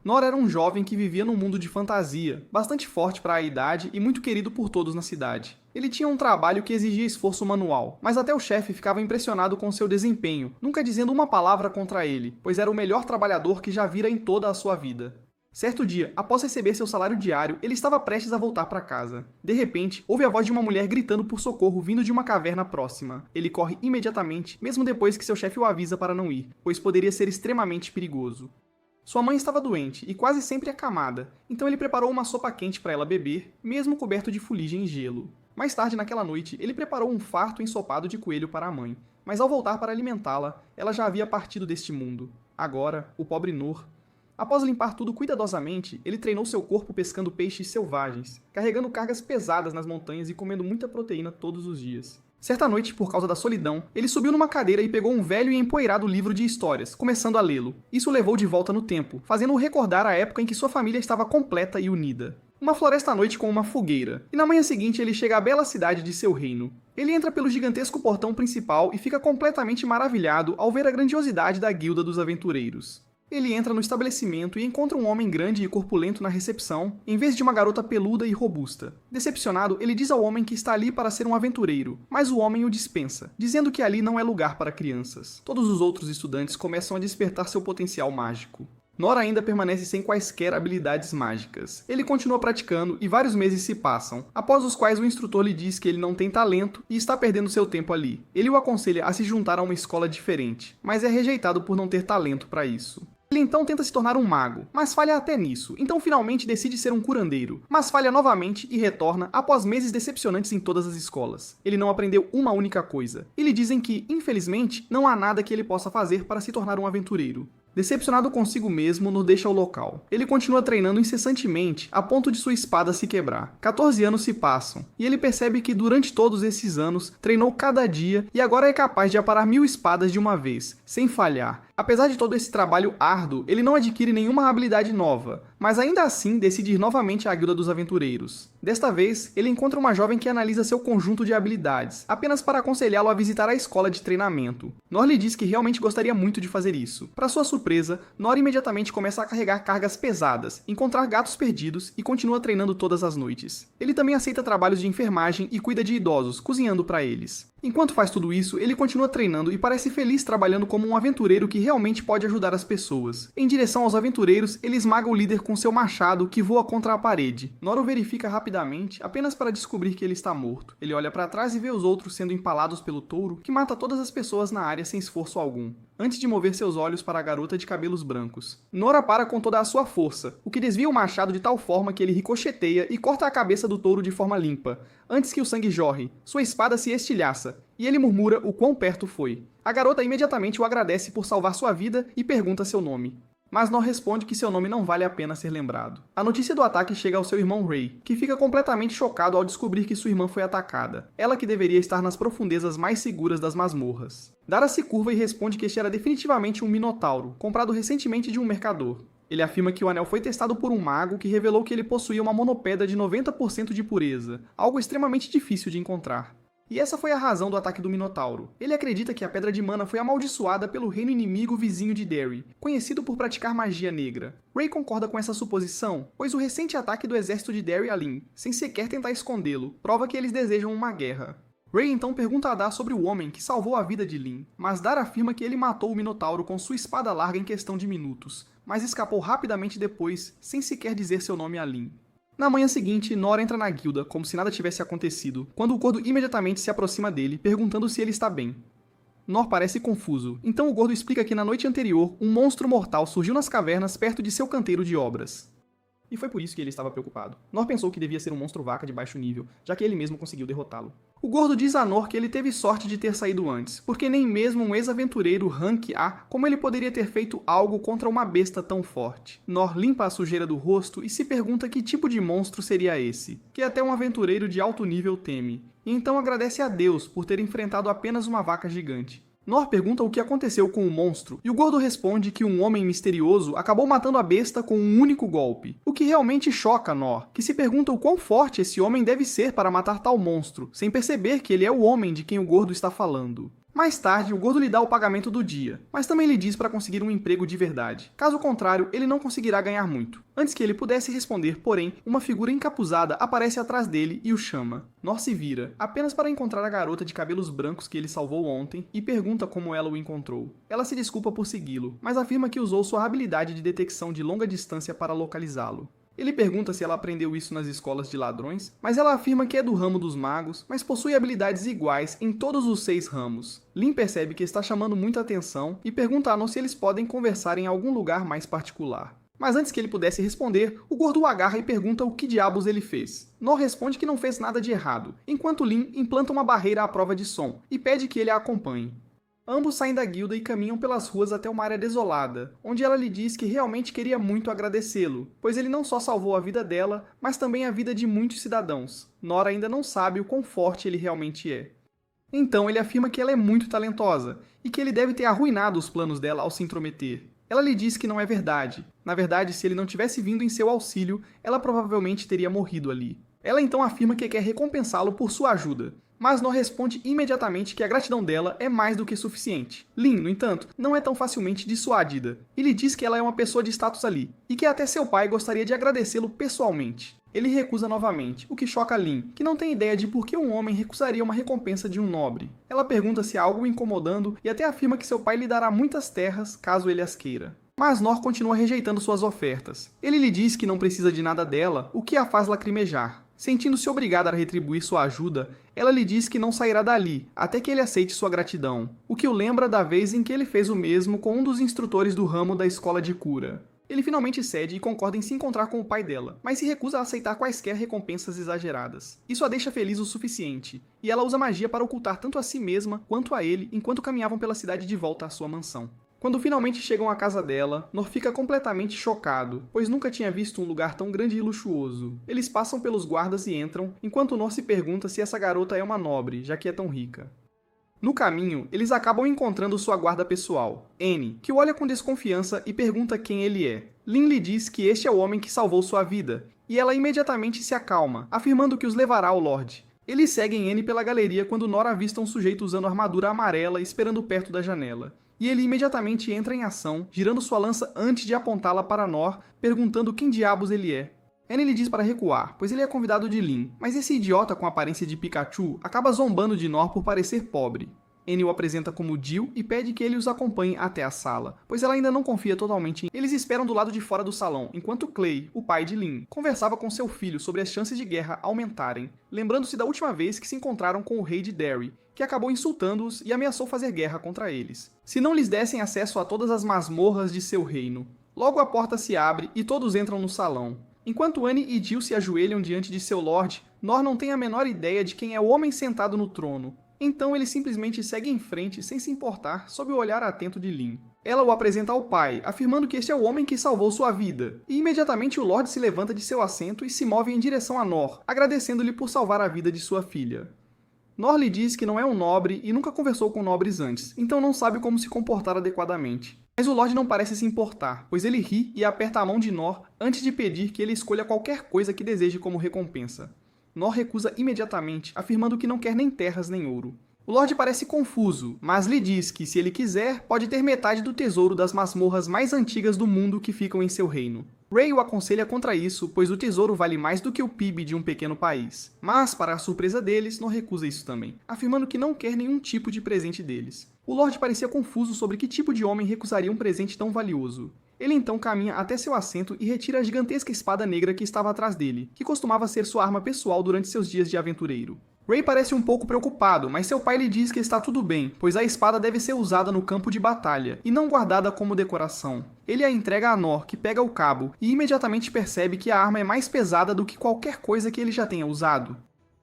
Nor era um jovem que vivia num mundo de fantasia, bastante forte para a idade e muito querido por todos na cidade. Ele tinha um trabalho que exigia esforço manual, mas até o chefe ficava impressionado com seu desempenho, nunca dizendo uma palavra contra ele, pois era o melhor trabalhador que já vira em toda a sua vida. Certo dia, após receber seu salário diário, ele estava prestes a voltar para casa. De repente, ouve a voz de uma mulher gritando por socorro vindo de uma caverna próxima. Ele corre imediatamente, mesmo depois que seu chefe o avisa para não ir, pois poderia ser extremamente perigoso. Sua mãe estava doente e quase sempre acamada, então ele preparou uma sopa quente para ela beber, mesmo coberto de fuligem e gelo. Mais tarde naquela noite, ele preparou um farto ensopado de coelho para a mãe, mas ao voltar para alimentá-la, ela já havia partido deste mundo. Agora, o pobre Nor. Após limpar tudo cuidadosamente, ele treinou seu corpo pescando peixes selvagens, carregando cargas pesadas nas montanhas e comendo muita proteína todos os dias. Certa noite, por causa da solidão, ele subiu numa cadeira e pegou um velho e empoeirado livro de histórias, começando a lê-lo. Isso o levou de volta no tempo, fazendo-o recordar a época em que sua família estava completa e unida. Uma floresta à noite com uma fogueira, e na manhã seguinte ele chega à bela cidade de seu reino. Ele entra pelo gigantesco portão principal e fica completamente maravilhado ao ver a grandiosidade da Guilda dos Aventureiros. Ele entra no estabelecimento e encontra um homem grande e corpulento na recepção, em vez de uma garota peluda e robusta. Decepcionado, ele diz ao homem que está ali para ser um aventureiro, mas o homem o dispensa, dizendo que ali não é lugar para crianças. Todos os outros estudantes começam a despertar seu potencial mágico. Nor ainda permanece sem quaisquer habilidades mágicas. Ele continua praticando e vários meses se passam, após os quais o instrutor lhe diz que ele não tem talento e está perdendo seu tempo ali. Ele o aconselha a se juntar a uma escola diferente, mas é rejeitado por não ter talento para isso. Ele então tenta se tornar um mago, mas falha até nisso, então finalmente decide ser um curandeiro, mas falha novamente e retorna após meses decepcionantes em todas as escolas. Ele não aprendeu uma única coisa, e lhe dizem que, infelizmente, não há nada que ele possa fazer para se tornar um aventureiro. Decepcionado consigo mesmo, Nor deixa o local. Ele continua treinando incessantemente, a ponto de sua espada se quebrar. 14 anos se passam, e ele percebe que durante todos esses anos, treinou cada dia e agora é capaz de aparar 1000 espadas de uma vez, sem falhar. Apesar de todo esse trabalho árduo, ele não adquire nenhuma habilidade nova, mas ainda assim decide ir novamente à Guilda dos Aventureiros. Desta vez, ele encontra uma jovem que analisa seu conjunto de habilidades, apenas para aconselhá-lo a visitar a escola de treinamento. Nor lhe diz que realmente gostaria muito de fazer isso. Para sua surpresa, Nor imediatamente começa a carregar cargas pesadas, encontrar gatos perdidos e continua treinando todas as noites. Ele também aceita trabalhos de enfermagem e cuida de idosos, cozinhando para eles. Enquanto faz tudo isso, ele continua treinando e parece feliz trabalhando como um aventureiro que realmente pode ajudar as pessoas. Em direção aos aventureiros, ele esmaga o líder com seu machado que voa contra a parede. Nor o verifica rapidamente, apenas para descobrir que ele está morto. Ele olha para trás e vê os outros sendo empalados pelo touro, que mata todas as pessoas na área sem esforço algum, antes de mover seus olhos para a garota de cabelos brancos. Nor para com toda a sua força, o que desvia o machado de tal forma que ele ricocheteia e corta a cabeça do touro de forma limpa, antes que o sangue jorre. Sua espada se estilhaça, e ele murmura o quão perto foi. A garota imediatamente o agradece por salvar sua vida e pergunta seu nome. Mas Nor responde que seu nome não vale a pena ser lembrado. A notícia do ataque chega ao seu irmão Ray, que fica completamente chocado ao descobrir que sua irmã foi atacada, ela que deveria estar nas profundezas mais seguras das masmorras. Dara se curva e responde que este era definitivamente um minotauro, comprado recentemente de um mercador. Ele afirma que o anel foi testado por um mago que revelou que ele possuía uma monopedra de 90% de pureza, algo extremamente difícil de encontrar. E essa foi a razão do ataque do Minotauro. Ele acredita que a Pedra de Mana foi amaldiçoada pelo reino inimigo vizinho de Derry, conhecido por praticar magia negra. Ray concorda com essa suposição, pois o recente ataque do exército de Derry a Lyn, sem sequer tentar escondê-lo, prova que eles desejam uma guerra. Ray então pergunta a Dar sobre o homem que salvou a vida de Lyn, mas Dar afirma que ele matou o Minotauro com sua espada larga em questão de minutos, mas escapou rapidamente depois, sem sequer dizer seu nome a Lyn. Na manhã seguinte, Nor entra na guilda, como se nada tivesse acontecido, quando o gordo imediatamente se aproxima dele, perguntando se ele está bem. Nor parece confuso, então o gordo explica que na noite anterior, um monstro mortal surgiu nas cavernas perto de seu canteiro de obras. E foi por isso que ele estava preocupado. Nor pensou que devia ser um monstro-vaca de baixo nível, já que ele mesmo conseguiu derrotá-lo. O gordo diz a Nor que ele teve sorte de ter saído antes, porque nem mesmo um ex-aventureiro rank A, como ele poderia ter feito algo contra uma besta tão forte. Nor limpa a sujeira do rosto e se pergunta que tipo de monstro seria esse, que até um aventureiro de alto nível teme, e então agradece a Deus por ter enfrentado apenas uma vaca gigante. Nor pergunta o que aconteceu com o monstro, e o gordo responde que um homem misterioso acabou matando a besta com um único golpe, o que realmente choca Nor, que se pergunta o quão forte esse homem deve ser para matar tal monstro, sem perceber que ele é o homem de quem o gordo está falando. Mais tarde, o gordo lhe dá o pagamento do dia, mas também lhe diz para conseguir um emprego de verdade. Caso contrário, ele não conseguirá ganhar muito. Antes que ele pudesse responder, porém, uma figura encapuzada aparece atrás dele e o chama. Nor se vira, apenas para encontrar a garota de cabelos brancos que ele salvou ontem e pergunta como ela o encontrou. Ela se desculpa por segui-lo, mas afirma que usou sua habilidade de detecção de longa distância para localizá-lo. Ele pergunta se ela aprendeu isso nas escolas de ladrões, mas ela afirma que é do ramo dos magos, mas possui habilidades iguais em todos os 6 ramos. Lin percebe que está chamando muita atenção e pergunta a Nor se eles podem conversar em algum lugar mais particular. Mas antes que ele pudesse responder, o gordo o agarra e pergunta o que diabos ele fez. Nor responde que não fez nada de errado, enquanto Lin implanta uma barreira à prova de som e pede que ele a acompanhe. Ambos saem da guilda e caminham pelas ruas até uma área desolada, onde ela lhe diz que realmente queria muito agradecê-lo, pois ele não só salvou a vida dela, mas também a vida de muitos cidadãos. Nor ainda não sabe o quão forte ele realmente é. Então ele afirma que ela é muito talentosa, e que ele deve ter arruinado os planos dela ao se intrometer. Ela lhe diz que não é verdade. Na verdade, se ele não tivesse vindo em seu auxílio, ela provavelmente teria morrido ali. Ela então afirma que quer recompensá-lo por sua ajuda, mas Nor responde imediatamente que a gratidão dela é mais do que suficiente. Lin, no entanto, não é tão facilmente dissuadida, e lhe diz que ela é uma pessoa de status ali, e que até seu pai gostaria de agradecê-lo pessoalmente. Ele recusa novamente, o que choca Lin, que não tem ideia de por que um homem recusaria uma recompensa de um nobre. Ela pergunta se há algo o incomodando e até afirma que seu pai lhe dará muitas terras caso ele as queira. Mas Nor continua rejeitando suas ofertas. Ele lhe diz que não precisa de nada dela, o que a faz lacrimejar. Sentindo-se obrigada a retribuir sua ajuda, ela lhe diz que não sairá dali, até que ele aceite sua gratidão, o que o lembra da vez em que ele fez o mesmo com um dos instrutores do ramo da escola de cura. Ele finalmente cede e concorda em se encontrar com o pai dela, mas se recusa a aceitar quaisquer recompensas exageradas. Isso a deixa feliz o suficiente, e ela usa magia para ocultar tanto a si mesma quanto a ele enquanto caminhavam pela cidade de volta à sua mansão. Quando finalmente chegam à casa dela, Nor fica completamente chocado, pois nunca tinha visto um lugar tão grande e luxuoso. Eles passam pelos guardas e entram, enquanto Nor se pergunta se essa garota é uma nobre, já que é tão rica. No caminho, eles acabam encontrando sua guarda pessoal, Annie, que o olha com desconfiança e pergunta quem ele é. Lin lhe diz que este é o homem que salvou sua vida, e ela imediatamente se acalma, afirmando que os levará ao Lorde. Eles seguem Annie pela galeria quando Nor avista um sujeito usando armadura amarela esperando perto da janela. E ele imediatamente entra em ação, girando sua lança antes de apontá-la para Nor, perguntando quem diabos ele é. Annie lhe diz para recuar, pois ele é convidado de Lin, mas esse idiota com aparência de Pikachu acaba zombando de Nor por parecer pobre. Annie o apresenta como Jill e pede que ele os acompanhe até a sala, pois ela ainda não confia totalmente em eles. Esperam do lado de fora do salão, enquanto Clay, o pai de Lin, conversava com seu filho sobre as chances de guerra aumentarem, lembrando-se da última vez que se encontraram com o rei de Derry, que acabou insultando-os e ameaçou fazer guerra contra eles, se não lhes dessem acesso a todas as masmorras de seu reino. Logo a porta se abre e todos entram no salão. Enquanto Annie e Jill se ajoelham diante de seu Lorde, Nor não tem a menor ideia de quem é o homem sentado no trono. Então ele simplesmente segue em frente sem se importar sob o olhar atento de Lin. Ela o apresenta ao pai, afirmando que este é o homem que salvou sua vida, e imediatamente o Lorde se levanta de seu assento e se move em direção a Nor, agradecendo-lhe por salvar a vida de sua filha. Nor lhe diz que não é um nobre e nunca conversou com nobres antes, então não sabe como se comportar adequadamente. Mas o Lorde não parece se importar, pois ele ri e aperta a mão de Nor antes de pedir que ele escolha qualquer coisa que deseje como recompensa. Nor recusa imediatamente, afirmando que não quer nem terras nem ouro. O Lorde parece confuso, mas lhe diz que, se ele quiser, pode ter metade do tesouro das masmorras mais antigas do mundo que ficam em seu reino. Ray o aconselha contra isso, pois o tesouro vale mais do que o PIB de um pequeno país. Mas, para a surpresa deles, Nor recusa isso também, afirmando que não quer nenhum tipo de presente deles. O Lorde parecia confuso sobre que tipo de homem recusaria um presente tão valioso. Ele então caminha até seu assento e retira a gigantesca espada negra que estava atrás dele, que costumava ser sua arma pessoal durante seus dias de aventureiro. Ray parece um pouco preocupado, mas seu pai lhe diz que está tudo bem, pois a espada deve ser usada no campo de batalha, e não guardada como decoração. Ele a entrega a Nor, que pega o cabo, e imediatamente percebe que a arma é mais pesada do que qualquer coisa que ele já tenha usado.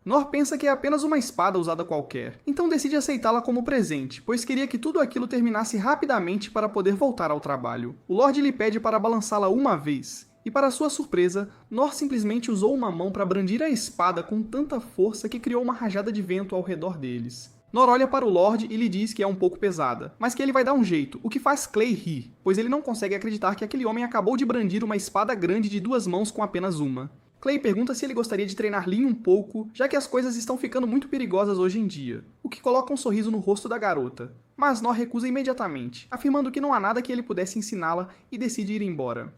Nor pensa que é apenas uma espada usada qualquer, então decide aceitá-la como presente, pois queria que tudo aquilo terminasse rapidamente para poder voltar ao trabalho. O Lorde lhe pede para balançá-la uma vez, e para sua surpresa, Nor simplesmente usou uma mão para brandir a espada com tanta força que criou uma rajada de vento ao redor deles. Nor olha para o Lorde e lhe diz que é um pouco pesada, mas que ele vai dar um jeito, o que faz Clay rir, pois ele não consegue acreditar que aquele homem acabou de brandir uma espada grande de 2 mãos com apenas uma. Clay pergunta se ele gostaria de treinar Lin um pouco, já que as coisas estão ficando muito perigosas hoje em dia, o que coloca um sorriso no rosto da garota. Mas Nor recusa imediatamente, afirmando que não há nada que ele pudesse ensiná-la e decide ir embora.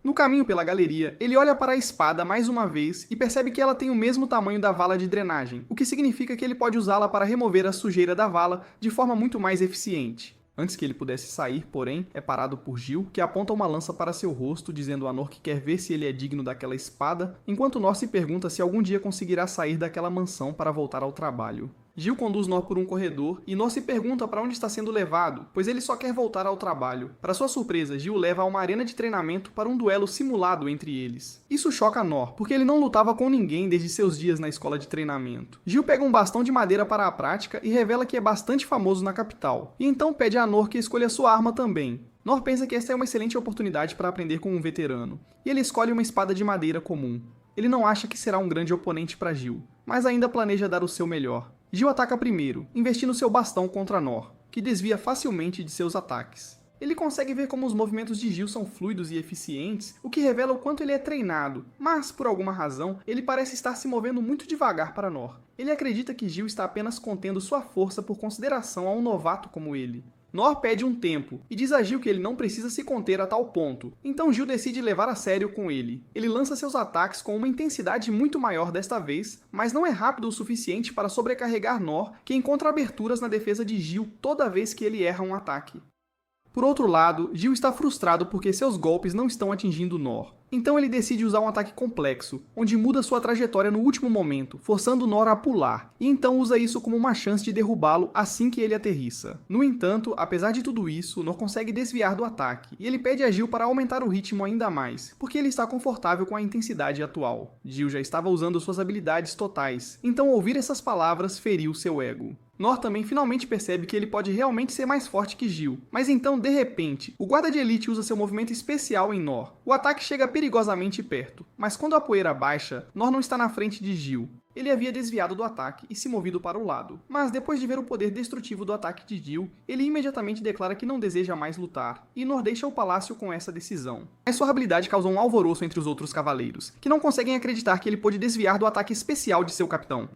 No caminho pela galeria, ele olha para a espada mais uma vez e percebe que ela tem o mesmo tamanho da vala de drenagem, o que significa que ele pode usá-la para remover a sujeira da vala de forma muito mais eficiente. Antes que ele pudesse sair, porém, é parado por Jill, que aponta uma lança para seu rosto, dizendo a Nor que quer ver se ele é digno daquela espada, enquanto Nor se pergunta se algum dia conseguirá sair daquela mansão para voltar ao trabalho. Jill conduz Nor por um corredor e Nor se pergunta para onde está sendo levado, pois ele só quer voltar ao trabalho. Para sua surpresa, Jill leva a uma arena de treinamento para um duelo simulado entre eles. Isso choca Nor, porque ele não lutava com ninguém desde seus dias na escola de treinamento. Jill pega um bastão de madeira para a prática e revela que é bastante famoso na capital, e então pede a Nor que escolha sua arma também. Nor pensa que esta é uma excelente oportunidade para aprender com um veterano, e ele escolhe uma espada de madeira comum. Ele não acha que será um grande oponente para Jill, mas ainda planeja dar o seu melhor. Jill ataca primeiro, investindo seu bastão contra Nor, que desvia facilmente de seus ataques. Ele consegue ver como os movimentos de Jill são fluidos e eficientes, o que revela o quanto ele é treinado, mas, por alguma razão, ele parece estar se movendo muito devagar para Nor. Ele acredita que Jill está apenas contendo sua força por consideração a um novato como ele. Nor pede um tempo e diz a Jill que ele não precisa se conter a tal ponto, então Jill decide levar a sério com ele. Ele lança seus ataques com uma intensidade muito maior desta vez, mas não é rápido o suficiente para sobrecarregar Nor, que encontra aberturas na defesa de Jill toda vez que ele erra um ataque. Por outro lado, Jill está frustrado porque seus golpes não estão atingindo Nor. Então ele decide usar um ataque complexo, onde muda sua trajetória no último momento, forçando Nor a pular, e então usa isso como uma chance de derrubá-lo assim que ele aterrissa. No entanto, apesar de tudo isso, Nor consegue desviar do ataque, e ele pede a Jill para aumentar o ritmo ainda mais, porque ele está confortável com a intensidade atual. Jill já estava usando suas habilidades totais, então ouvir essas palavras feriu seu ego. Nor também finalmente percebe que ele pode realmente ser mais forte que Jill, mas então, de repente, o guarda de elite usa seu movimento especial em Nor. O ataque chega perigosamente perto, mas quando a poeira baixa, Nor não está na frente de Jill. Ele havia desviado do ataque e se movido para o lado, mas depois de ver o poder destrutivo do ataque de Jill, ele imediatamente declara que não deseja mais lutar, e Nor deixa o palácio com essa decisão. Mas sua habilidade causou um alvoroço entre os outros cavaleiros, que não conseguem acreditar que ele pôde desviar do ataque especial de seu capitão.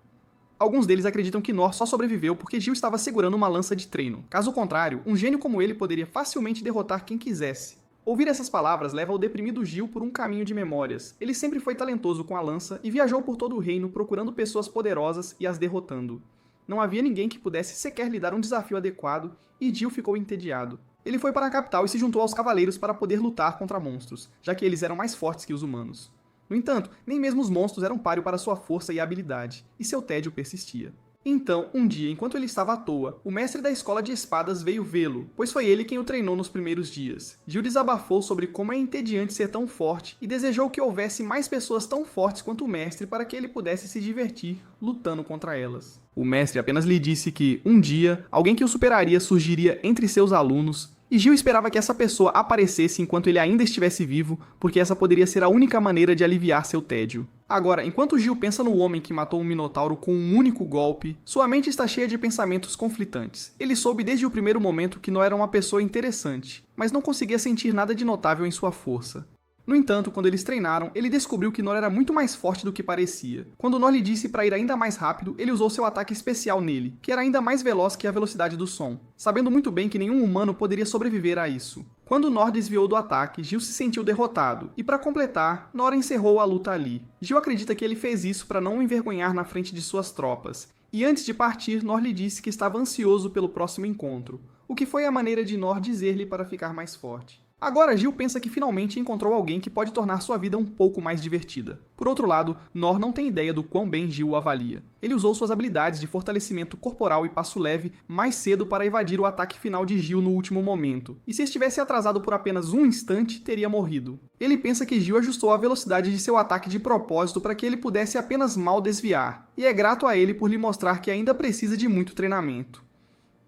Alguns deles acreditam que Nor só sobreviveu porque Jill estava segurando uma lança de treino. Caso contrário, um gênio como ele poderia facilmente derrotar quem quisesse. Ouvir essas palavras leva o deprimido Jill por um caminho de memórias. Ele sempre foi talentoso com a lança e viajou por todo o reino procurando pessoas poderosas e as derrotando. Não havia ninguém que pudesse sequer lhe dar um desafio adequado e Jill ficou entediado. Ele foi para a capital e se juntou aos cavaleiros para poder lutar contra monstros, já que eles eram mais fortes que os humanos. No entanto, nem mesmo os monstros eram páreo para sua força e habilidade, e seu tédio persistia. Então, um dia, enquanto ele estava à toa, o mestre da escola de espadas veio vê-lo, pois foi ele quem o treinou nos primeiros dias. Jill desabafou sobre como é entediante ser tão forte e desejou que houvesse mais pessoas tão fortes quanto o mestre para que ele pudesse se divertir lutando contra elas. O mestre apenas lhe disse que, um dia, alguém que o superaria surgiria entre seus alunos, e Jill esperava que essa pessoa aparecesse enquanto ele ainda estivesse vivo, porque essa poderia ser a única maneira de aliviar seu tédio. Agora, enquanto Jill pensa no homem que matou um minotauro com um único golpe, sua mente está cheia de pensamentos conflitantes. Ele soube desde o primeiro momento que não era uma pessoa interessante, mas não conseguia sentir nada de notável em sua força. No entanto, quando eles treinaram, ele descobriu que Nor era muito mais forte do que parecia. Quando Nor lhe disse para ir ainda mais rápido, ele usou seu ataque especial nele, que era ainda mais veloz que a velocidade do som, sabendo muito bem que nenhum humano poderia sobreviver a isso. Quando Nor desviou do ataque, Jill se sentiu derrotado, e para completar, Nor encerrou a luta ali. Jill acredita que ele fez isso para não o envergonhar na frente de suas tropas, e antes de partir, Nor lhe disse que estava ansioso pelo próximo encontro, o que foi a maneira de Nor dizer-lhe para ficar mais forte. Agora Jill pensa que finalmente encontrou alguém que pode tornar sua vida um pouco mais divertida. Por outro lado, Nor não tem ideia do quão bem Jill o avalia. Ele usou suas habilidades de fortalecimento corporal e passo leve mais cedo para evadir o ataque final de Jill no último momento, e se estivesse atrasado por apenas um instante, teria morrido. Ele pensa que Jill ajustou a velocidade de seu ataque de propósito para que ele pudesse apenas mal desviar, e é grato a ele por lhe mostrar que ainda precisa de muito treinamento.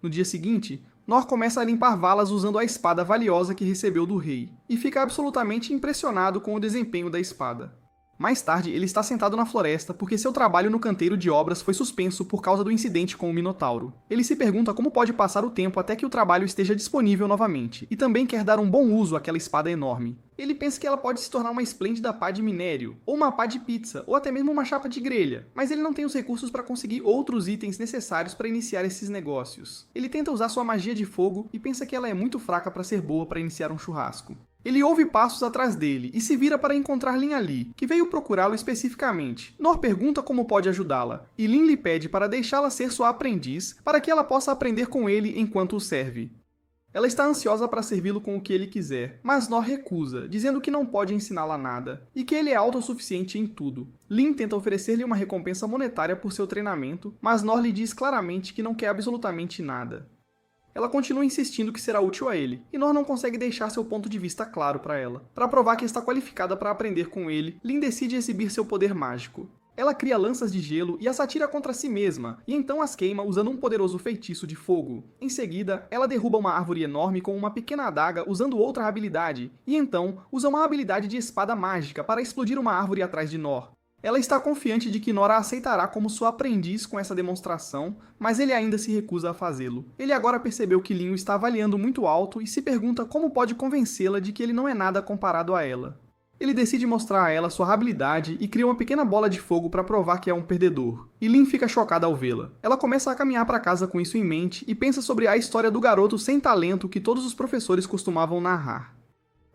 No dia seguinte, Nor começa a limpar valas usando a espada valiosa que recebeu do rei, e fica absolutamente impressionado com o desempenho da espada. Mais tarde, ele está sentado na floresta porque seu trabalho no canteiro de obras foi suspenso por causa do incidente com o Minotauro. Ele se pergunta como pode passar o tempo até que o trabalho esteja disponível novamente, e também quer dar um bom uso àquela espada enorme. Ele pensa que ela pode se tornar uma esplêndida pá de minério, ou uma pá de pizza, ou até mesmo uma chapa de grelha, mas ele não tem os recursos para conseguir outros itens necessários para iniciar esses negócios. Ele tenta usar sua magia de fogo e pensa que ela é muito fraca para ser boa para iniciar um churrasco. Ele ouve passos atrás dele e se vira para encontrar Lin ali, que veio procurá-lo especificamente. Nor pergunta como pode ajudá-la, e Lin lhe pede para deixá-la ser sua aprendiz, para que ela possa aprender com ele enquanto o serve. Ela está ansiosa para servi-lo com o que ele quiser, mas Nor recusa, dizendo que não pode ensiná-la nada, e que ele é autossuficiente em tudo. Lin tenta oferecer-lhe uma recompensa monetária por seu treinamento, mas Nor lhe diz claramente que não quer absolutamente nada. Ela continua insistindo que será útil a ele, e Nor não consegue deixar seu ponto de vista claro para ela. Para provar que está qualificada para aprender com ele, Lin decide exibir seu poder mágico. Ela cria lanças de gelo e as atira contra si mesma, e então as queima usando um poderoso feitiço de fogo. Em seguida, ela derruba uma árvore enorme com uma pequena adaga usando outra habilidade, e então usa uma habilidade de espada mágica para explodir uma árvore atrás de Nor. Ela está confiante de que Nor a aceitará como sua aprendiz com essa demonstração, mas ele ainda se recusa a fazê-lo. Ele agora percebeu que Lin o está avaliando muito alto e se pergunta como pode convencê-la de que ele não é nada comparado a ela. Ele decide mostrar a ela sua habilidade e cria uma pequena bola de fogo para provar que é um perdedor. E Lin fica chocada ao vê-la. Ela começa a caminhar para casa com isso em mente e pensa sobre a história do garoto sem talento que todos os professores costumavam narrar.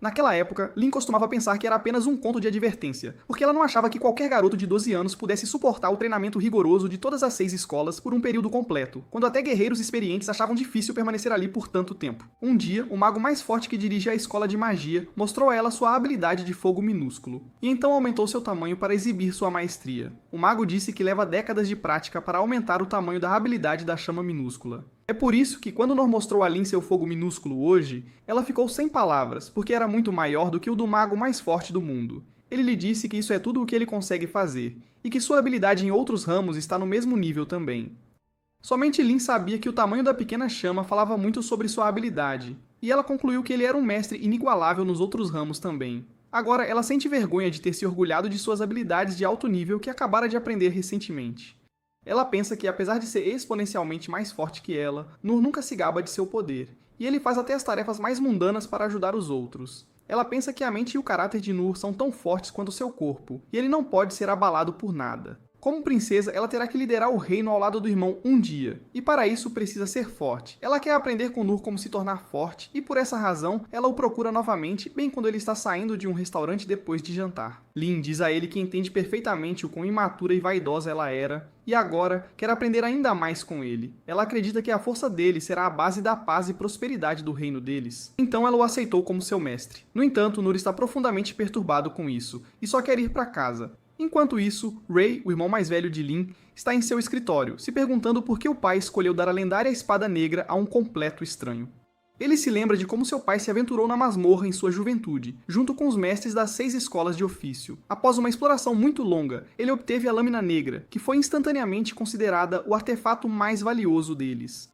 Naquela época, Lin costumava pensar que era apenas um conto de advertência, porque ela não achava que qualquer garoto de 12 anos pudesse suportar o treinamento rigoroso de todas as 6 escolas por um período completo, quando até guerreiros experientes achavam difícil permanecer ali por tanto tempo. Um dia, o mago mais forte que dirige a escola de magia mostrou a ela sua habilidade de fogo minúsculo, e então aumentou seu tamanho para exibir sua maestria. O mago disse que leva décadas de prática para aumentar o tamanho da habilidade da chama minúscula. É por isso que quando Nor mostrou a Lin seu fogo minúsculo hoje, ela ficou sem palavras, porque era muito maior do que o do mago mais forte do mundo. Ele lhe disse que isso é tudo o que ele consegue fazer, e que sua habilidade em outros ramos está no mesmo nível também. Somente Lin sabia que o tamanho da pequena chama falava muito sobre sua habilidade, e ela concluiu que ele era um mestre inigualável nos outros ramos também. Agora, ela sente vergonha de ter se orgulhado de suas habilidades de alto nível que acabara de aprender recentemente. Ela pensa que, apesar de ser exponencialmente mais forte que ela, Nur nunca se gaba de seu poder, e ele faz até as tarefas mais mundanas para ajudar os outros. Ela pensa que a mente e o caráter de Nur são tão fortes quanto seu corpo, e ele não pode ser abalado por nada. Como princesa, ela terá que liderar o reino ao lado do irmão um dia, e para isso precisa ser forte. Ela quer aprender com Nur como se tornar forte, e por essa razão, ela o procura novamente, bem quando ele está saindo de um restaurante depois de jantar. Lin diz a ele que entende perfeitamente o quão imatura e vaidosa ela era, e agora quer aprender ainda mais com ele. Ela acredita que a força dele será a base da paz e prosperidade do reino deles. Então ela o aceitou como seu mestre. No entanto, Nur está profundamente perturbado com isso, e só quer ir para casa. Enquanto isso, Ray, o irmão mais velho de Lin, está em seu escritório, se perguntando por que o pai escolheu dar a lendária espada negra a um completo estranho. Ele se lembra de como seu pai se aventurou na masmorra em sua juventude, junto com os mestres das 6 escolas de ofício. Após uma exploração muito longa, ele obteve a lâmina negra, que foi instantaneamente considerada o artefato mais valioso deles.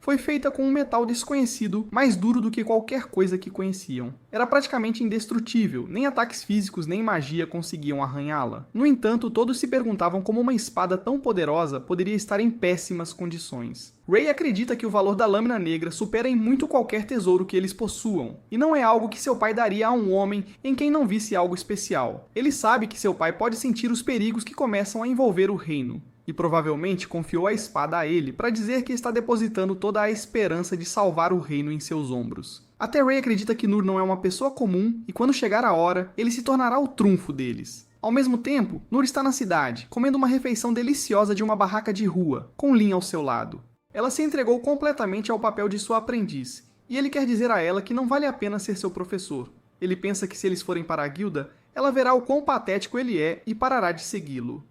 Foi feita com um metal desconhecido, mais duro do que qualquer coisa que conheciam. Era praticamente indestrutível, nem ataques físicos nem magia conseguiam arranhá-la. No entanto, todos se perguntavam como uma espada tão poderosa poderia estar em péssimas condições. Ray acredita que o valor da lâmina negra supera em muito qualquer tesouro que eles possuam, e não é algo que seu pai daria a um homem em quem não visse algo especial. Ele sabe que seu pai pode sentir os perigos que começam a envolver o reino, e provavelmente confiou a espada a ele para dizer que está depositando toda a esperança de salvar o reino em seus ombros. Até Ray acredita que Nur não é uma pessoa comum e quando chegar a hora, ele se tornará o trunfo deles. Ao mesmo tempo, Nur está na cidade, comendo uma refeição deliciosa de uma barraca de rua, com Lin ao seu lado. Ela se entregou completamente ao papel de sua aprendiz, e ele quer dizer a ela que não vale a pena ser seu professor. Ele pensa que se eles forem para a guilda, ela verá o quão patético ele é e parará de segui-lo.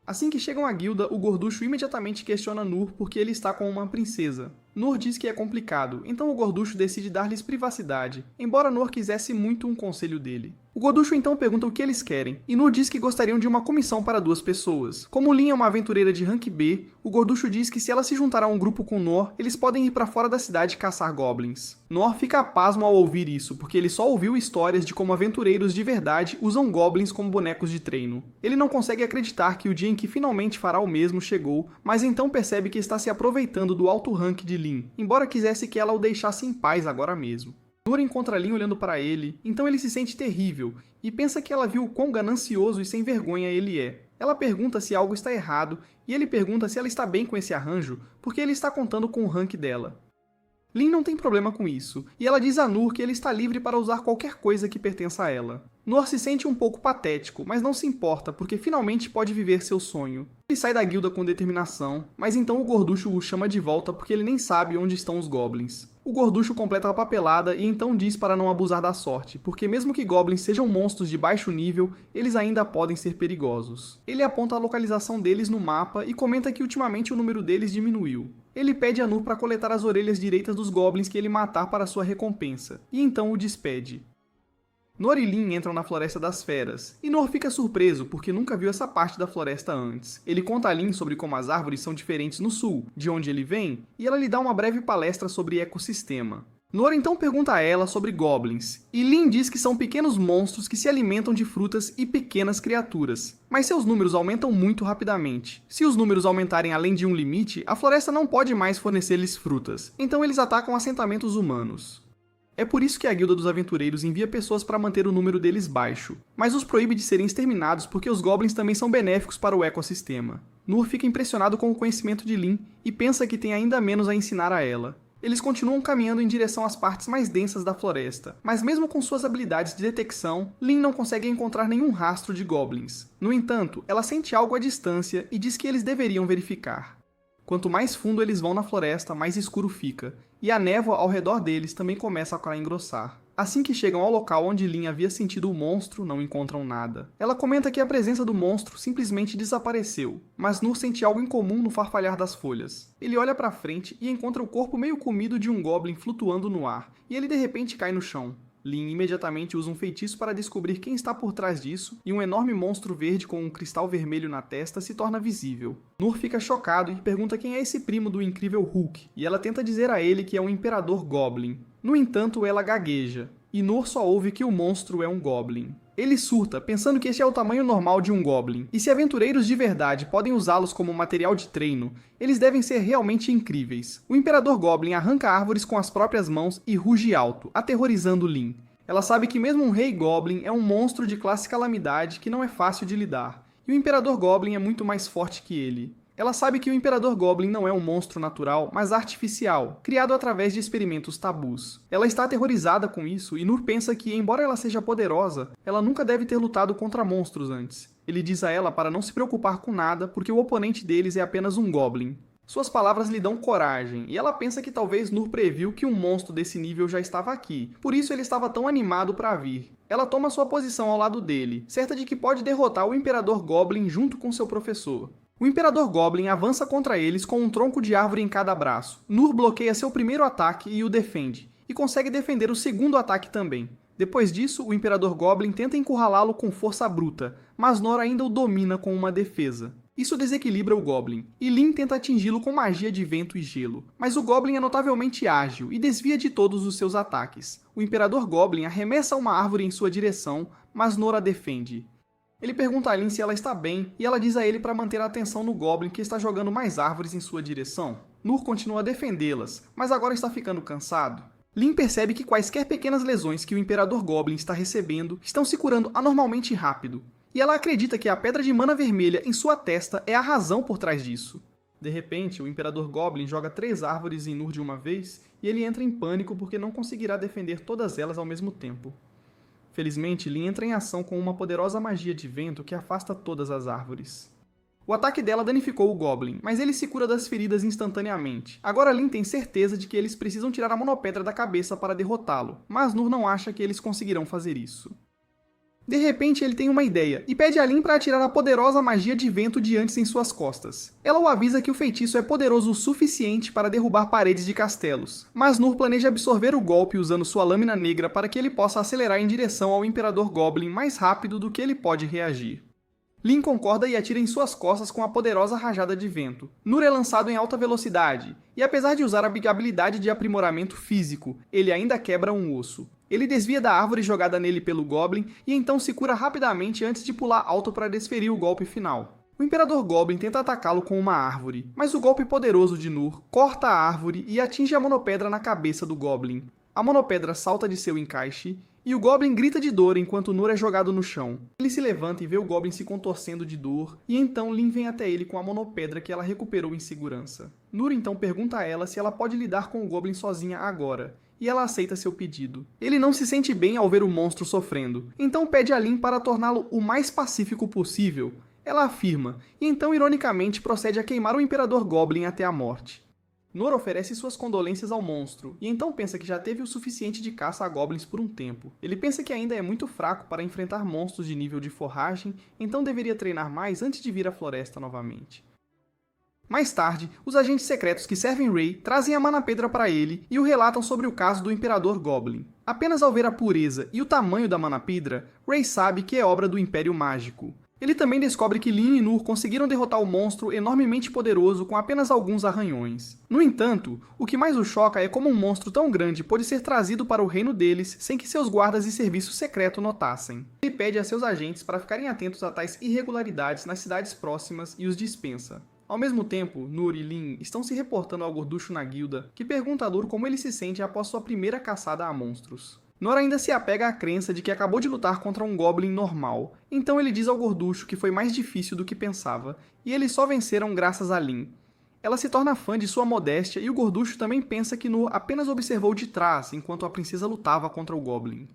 Assim que chegam à guilda, o gorducho imediatamente questiona Nur porque ele está com uma princesa. Nur diz que é complicado, então o gorducho decide dar-lhes privacidade, embora Nur quisesse muito um conselho dele. O gorducho então pergunta o que eles querem, e Nur diz que gostariam de uma comissão para 2 pessoas. Como Lin é uma aventureira de rank B, o gorducho diz que se ela se juntar a um grupo com Nor, eles podem ir para fora da cidade caçar goblins. Nor fica pasmo ao ouvir isso, porque ele só ouviu histórias de como aventureiros de verdade usam goblins como bonecos de treino. Ele não consegue acreditar que o dia em que finalmente fará o mesmo chegou, mas então percebe que está se aproveitando do alto rank de Lin, embora quisesse que ela o deixasse em paz agora mesmo. Nur encontra Lin olhando para ele, então ele se sente terrível e pensa que ela viu o quão ganancioso e sem vergonha ele é. Ela pergunta se algo está errado e ele pergunta se ela está bem com esse arranjo porque ele está contando com o rank dela. Lin não tem problema com isso, e ela diz a Nur que ele está livre para usar qualquer coisa que pertença a ela. Nur se sente um pouco patético, mas não se importa, porque finalmente pode viver seu sonho. Ele sai da guilda com determinação, mas então o gorducho o chama de volta porque ele nem sabe onde estão os goblins. O gorducho completa a papelada e então diz para não abusar da sorte, porque mesmo que goblins sejam monstros de baixo nível, eles ainda podem ser perigosos. Ele aponta a localização deles no mapa e comenta que ultimamente o número deles diminuiu. Ele pede a Nur para coletar as orelhas direitas dos goblins que ele matar para sua recompensa, e então o despede. Nur e Lin entram na Floresta das Feras, e Nur fica surpreso porque nunca viu essa parte da floresta antes. Ele conta a Lin sobre como as árvores são diferentes no sul, de onde ele vem, e ela lhe dá uma breve palestra sobre ecossistema. Nur então pergunta a ela sobre goblins, e Lin diz que são pequenos monstros que se alimentam de frutas e pequenas criaturas. Mas seus números aumentam muito rapidamente. Se os números aumentarem além de um limite, a floresta não pode mais fornecer-lhes frutas, então eles atacam assentamentos humanos. É por isso que a Guilda dos Aventureiros envia pessoas para manter o número deles baixo, mas os proíbe de serem exterminados porque os goblins também são benéficos para o ecossistema. Nur fica impressionado com o conhecimento de Lin e pensa que tem ainda menos a ensinar a ela. Eles continuam caminhando em direção às partes mais densas da floresta, mas mesmo com suas habilidades de detecção, Lin não consegue encontrar nenhum rastro de goblins. No entanto, ela sente algo à distância e diz que eles deveriam verificar. Quanto mais fundo eles vão na floresta, mais escuro fica, e a névoa ao redor deles também começa a engrossar. Assim que chegam ao local onde Lin havia sentido o monstro, não encontram nada. Ela comenta que a presença do monstro simplesmente desapareceu, mas Nur sente algo incomum no farfalhar das folhas. Ele olha para frente e encontra o corpo meio comido de um goblin flutuando no ar, e ele de repente cai no chão. Lin imediatamente usa um feitiço para descobrir quem está por trás disso, e um enorme monstro verde com um cristal vermelho na testa se torna visível. Nur fica chocado e pergunta quem é esse primo do incrível Hulk, e ela tenta dizer a ele que é um imperador goblin. No entanto, ela gagueja, e Nur só ouve que o monstro é um goblin. Ele surta, pensando que esse é o tamanho normal de um goblin, e se aventureiros de verdade podem usá-los como material de treino, eles devem ser realmente incríveis. O Imperador Goblin arranca árvores com as próprias mãos e ruge alto, aterrorizando Lin. Ela sabe que mesmo um rei Goblin é um monstro de classe calamidade que não é fácil de lidar, e o Imperador Goblin é muito mais forte que ele. Ela sabe que o Imperador Goblin não é um monstro natural, mas artificial, criado através de experimentos tabus. Ela está aterrorizada com isso e Nur pensa que, embora ela seja poderosa, ela nunca deve ter lutado contra monstros antes. Ele diz a ela para não se preocupar com nada, porque o oponente deles é apenas um Goblin. Suas palavras lhe dão coragem, e ela pensa que talvez Nur previu que um monstro desse nível já estava aqui, por isso ele estava tão animado para vir. Ela toma sua posição ao lado dele, certa de que pode derrotar o Imperador Goblin junto com seu professor. O Imperador Goblin avança contra eles com um tronco de árvore em cada braço. Nur bloqueia seu primeiro ataque e o defende, e consegue defender o segundo ataque também. Depois disso, o Imperador Goblin tenta encurralá-lo com força bruta, mas Nur ainda o domina com uma defesa. Isso desequilibra o Goblin, e Lin tenta atingi-lo com magia de vento e gelo, mas o Goblin é notavelmente ágil e desvia de todos os seus ataques. O Imperador Goblin arremessa uma árvore em sua direção, mas Nur a defende. Ele pergunta a Lin se ela está bem, e ela diz a ele para manter a atenção no Goblin que está jogando mais árvores em sua direção. Nur continua a defendê-las, mas agora está ficando cansado. Lin percebe que quaisquer pequenas lesões que o Imperador Goblin está recebendo estão se curando anormalmente rápido, e ela acredita que a pedra de mana vermelha em sua testa é a razão por trás disso. De repente, o Imperador Goblin joga 3 árvores em Nur de uma vez, e ele entra em pânico porque não conseguirá defender todas elas ao mesmo tempo. Felizmente, Lin entra em ação com uma poderosa magia de vento que afasta todas as árvores. O ataque dela danificou o Goblin, mas ele se cura das feridas instantaneamente. Agora Lin tem certeza de que eles precisam tirar a monopedra da cabeça para derrotá-lo, mas Nur não acha que eles conseguirão fazer isso. De repente, ele tem uma ideia, e pede a Lin para atirar a poderosa magia de vento de antes em suas costas. Ela o avisa que o feitiço é poderoso o suficiente para derrubar paredes de castelos, mas Nur planeja absorver o golpe usando sua lâmina negra para que ele possa acelerar em direção ao Imperador Goblin mais rápido do que ele pode reagir. Lin concorda e atira em suas costas com a poderosa rajada de vento. Nur é lançado em alta velocidade, e apesar de usar a habilidade de aprimoramento físico, ele ainda quebra um osso. Ele desvia da árvore jogada nele pelo Goblin e então se cura rapidamente antes de pular alto para desferir o golpe final. O Imperador Goblin tenta atacá-lo com uma árvore, mas o golpe poderoso de Nur corta a árvore e atinge a monopedra na cabeça do Goblin. A a monopedra salta de seu encaixe e o Goblin grita de dor enquanto Noor é jogado no chão. Ele se levanta e vê o Goblin se contorcendo de dor, e então Lin vem até ele com a monopedra que ela recuperou em segurança. Noor então pergunta a ela se ela pode lidar com o Goblin sozinha agora, e ela aceita seu pedido. Ele não se sente bem ao ver o monstro sofrendo, então pede a Lin para torná-lo o mais pacífico possível. Ela afirma, e então ironicamente procede a queimar o Imperador Goblin até a morte. Noor oferece suas condolências ao monstro, e então pensa que já teve o suficiente de caça a goblins por um tempo. Ele pensa que ainda é muito fraco para enfrentar monstros de nível de forragem, então deveria treinar mais antes de vir à floresta novamente. Mais tarde, os agentes secretos que servem Ray trazem a Mana-Pedra para ele e o relatam sobre o caso do Imperador Goblin. Apenas ao ver a pureza e o tamanho da Mana-Pedra, Ray sabe que é obra do Império Mágico. Ele também descobre que Lin e Noor conseguiram derrotar o monstro enormemente poderoso com apenas alguns arranhões. No entanto, o que mais o choca é como um monstro tão grande pôde ser trazido para o reino deles sem que seus guardas e serviço secreto notassem. Ele pede a seus agentes para ficarem atentos a tais irregularidades nas cidades próximas e os dispensa. Ao mesmo tempo, Noor e Lin estão se reportando ao gorducho na guilda, que pergunta a Noor como ele se sente após sua primeira caçada a monstros. Noor ainda se apega à crença de que acabou de lutar contra um Goblin normal, então ele diz ao gorducho que foi mais difícil do que pensava, e eles só venceram graças a Lin. Ela se torna fã de sua modéstia e o gorducho também pensa que Noor apenas observou de trás enquanto a princesa lutava contra o Goblin.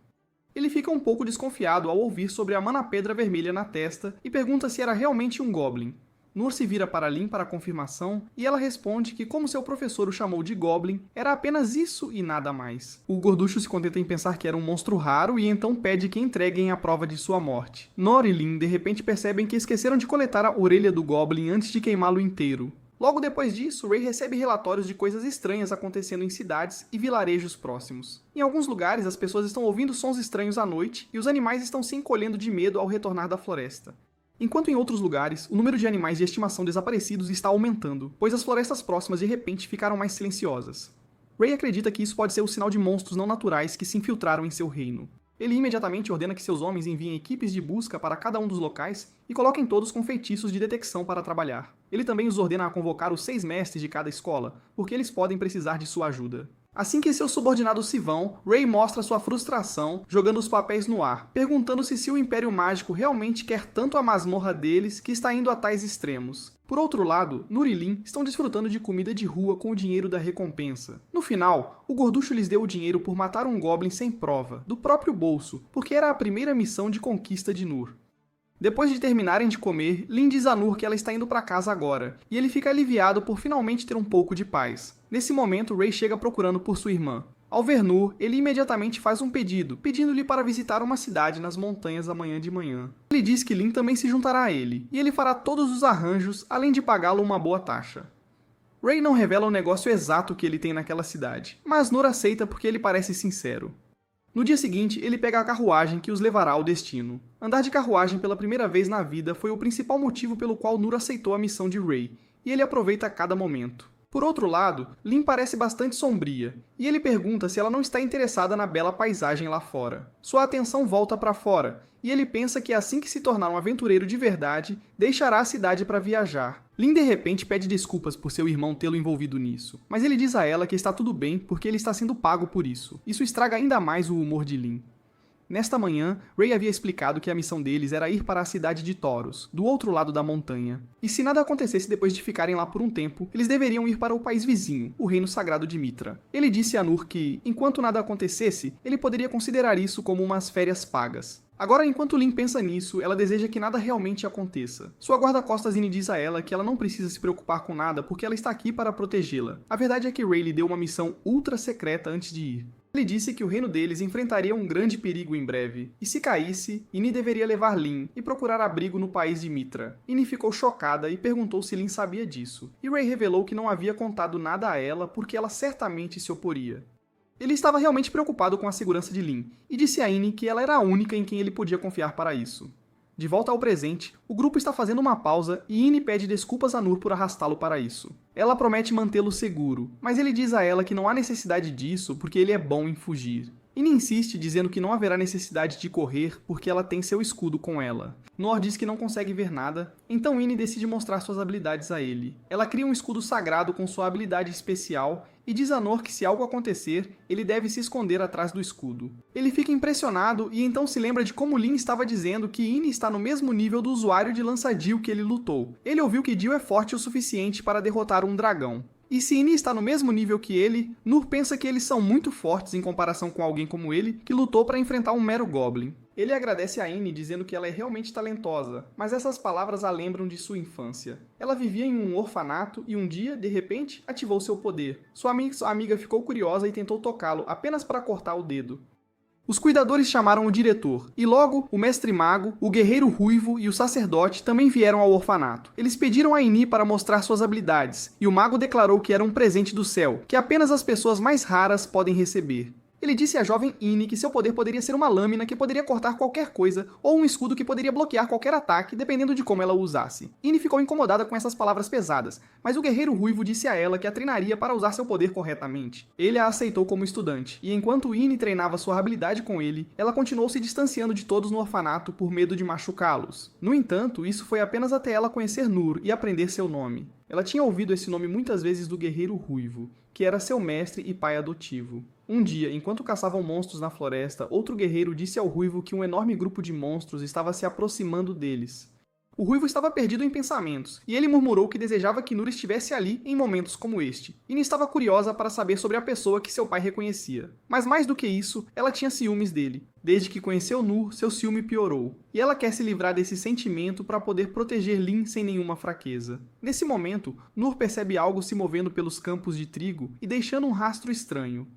Ele fica um pouco desconfiado ao ouvir sobre a Mana-Pedra vermelha na testa e pergunta se era realmente um Goblin. Noor se vira para Lin para a confirmação e ela responde que, como seu professor o chamou de Goblin, era apenas isso e nada mais. O gorducho se contenta em pensar que era um monstro raro e então pede que entreguem a prova de sua morte. Noor e Lin de repente percebem que esqueceram de coletar a orelha do Goblin antes de queimá-lo inteiro. Logo depois disso, Ray recebe relatórios de coisas estranhas acontecendo em cidades e vilarejos próximos. Em alguns lugares, as pessoas estão ouvindo sons estranhos à noite e os animais estão se encolhendo de medo ao retornar da floresta. Enquanto em outros lugares, o número de animais de estimação desaparecidos está aumentando, pois as florestas próximas de repente ficaram mais silenciosas. Ray acredita que isso pode ser o sinal de monstros não naturais que se infiltraram em seu reino. Ele imediatamente ordena que seus homens enviem equipes de busca para cada um dos locais e coloquem todos com feitiços de detecção para trabalhar. Ele também os ordena a convocar os 6 mestres de cada escola, porque eles podem precisar de sua ajuda. Assim que seus subordinados se vão, Ray mostra sua frustração, jogando os papéis no ar, perguntando-se se o Império Mágico realmente quer tanto a masmorra deles que está indo a tais extremos. Por outro lado, Noor e Lin estão desfrutando de comida de rua com o dinheiro da recompensa. No final, o gorducho lhes deu o dinheiro por matar um Goblin sem prova, do próprio bolso, porque era a primeira missão de conquista de Noor. Depois de terminarem de comer, Lin diz a Noor que ela está indo para casa agora, e ele fica aliviado por finalmente ter um pouco de paz. Nesse momento, Ray chega procurando por sua irmã. Ao ver Noor, ele imediatamente faz um pedido, pedindo-lhe para visitar uma cidade nas montanhas amanhã de manhã. Ele diz que Lin também se juntará a ele, e ele fará todos os arranjos, além de pagá-lo uma boa taxa. Ray não revela o negócio exato que ele tem naquela cidade, mas Noor aceita porque ele parece sincero. No dia seguinte, ele pega a carruagem que os levará ao destino. Andar de carruagem pela primeira vez na vida foi o principal motivo pelo qual Noor aceitou a missão de Ray, e ele aproveita cada momento. Por outro lado, Lin parece bastante sombria, e ele pergunta se ela não está interessada na bela paisagem lá fora. Sua atenção volta para fora, e ele pensa que assim que se tornar um aventureiro de verdade, deixará a cidade para viajar. Lin de repente pede desculpas por seu irmão tê-lo envolvido nisso, mas ele diz a ela que está tudo bem porque ele está sendo pago por isso. Isso estraga ainda mais o humor de Lin. Nesta manhã, Ray havia explicado que a missão deles era ir para a cidade de Thoros, do outro lado da montanha. E se nada acontecesse depois de ficarem lá por um tempo, eles deveriam ir para o país vizinho, o reino sagrado de Mitra. Ele disse a Noor que, enquanto nada acontecesse, ele poderia considerar isso como umas férias pagas. Agora, enquanto Lin pensa nisso, ela deseja que nada realmente aconteça. Sua guarda-costas Ine diz a ela que ela não precisa se preocupar com nada porque ela está aqui para protegê-la. A verdade é que Ray lhe deu uma missão ultra secreta antes de ir. Ele disse que o reino deles enfrentaria um grande perigo em breve, e se caísse, Ine deveria levar Lin e procurar abrigo no país de Mitra. Ine ficou chocada e perguntou se Lin sabia disso, e Ray revelou que não havia contado nada a ela porque ela certamente se oporia. Ele estava realmente preocupado com a segurança de Lin, e disse a Ine que ela era a única em quem ele podia confiar para isso. De volta ao presente, o grupo está fazendo uma pausa e Ine pede desculpas a Noor por arrastá-lo para isso. Ela promete mantê-lo seguro, mas ele diz a ela que não há necessidade disso porque ele é bom em fugir. Ine insiste dizendo que não haverá necessidade de correr porque ela tem seu escudo com ela. Noor diz que não consegue ver nada, então Ine decide mostrar suas habilidades a ele. Ela cria um escudo sagrado com sua habilidade especial e diz a Noor que se algo acontecer, ele deve se esconder atrás do escudo. Ele fica impressionado e então se lembra de como Lin estava dizendo que Ine está no mesmo nível do usuário de lança-Dio que ele lutou. Ele ouviu que Dio é forte o suficiente para derrotar um dragão. E se Ine está no mesmo nível que ele, Noor pensa que eles são muito fortes em comparação com alguém como ele, que lutou para enfrentar um mero Goblin. Ele agradece a Ine dizendo que ela é realmente talentosa, mas essas palavras a lembram de sua infância. Ela vivia em um orfanato e um dia, de repente, ativou seu poder. Sua amiga ficou curiosa e tentou tocá-lo apenas para cortar o dedo. Os cuidadores chamaram o diretor, e logo o mestre mago, o guerreiro ruivo e o sacerdote também vieram ao orfanato. Eles pediram a Ine para mostrar suas habilidades, e o mago declarou que era um presente do céu, que apenas as pessoas mais raras podem receber. Ele disse à jovem Ine que seu poder poderia ser uma lâmina que poderia cortar qualquer coisa, ou um escudo que poderia bloquear qualquer ataque, dependendo de como ela o usasse. Ine ficou incomodada com essas palavras pesadas, mas o guerreiro ruivo disse a ela que a treinaria para usar seu poder corretamente. Ele a aceitou como estudante, e enquanto Ine treinava sua habilidade com ele, ela continuou se distanciando de todos no orfanato por medo de machucá-los. No entanto, isso foi apenas até ela conhecer Noor e aprender seu nome. Ela tinha ouvido esse nome muitas vezes do guerreiro ruivo, que era seu mestre e pai adotivo. Um dia, enquanto caçavam monstros na floresta, outro guerreiro disse ao ruivo que um enorme grupo de monstros estava se aproximando deles. O ruivo estava perdido em pensamentos, e ele murmurou que desejava que Noor estivesse ali em momentos como este. Ine estava curiosa para saber sobre a pessoa que seu pai reconhecia. Mas mais do que isso, ela tinha ciúmes dele. Desde que conheceu Noor, seu ciúme piorou. E ela quer se livrar desse sentimento para poder proteger Lin sem nenhuma fraqueza. Nesse momento, Noor percebe algo se movendo pelos campos de trigo e deixando um rastro estranho.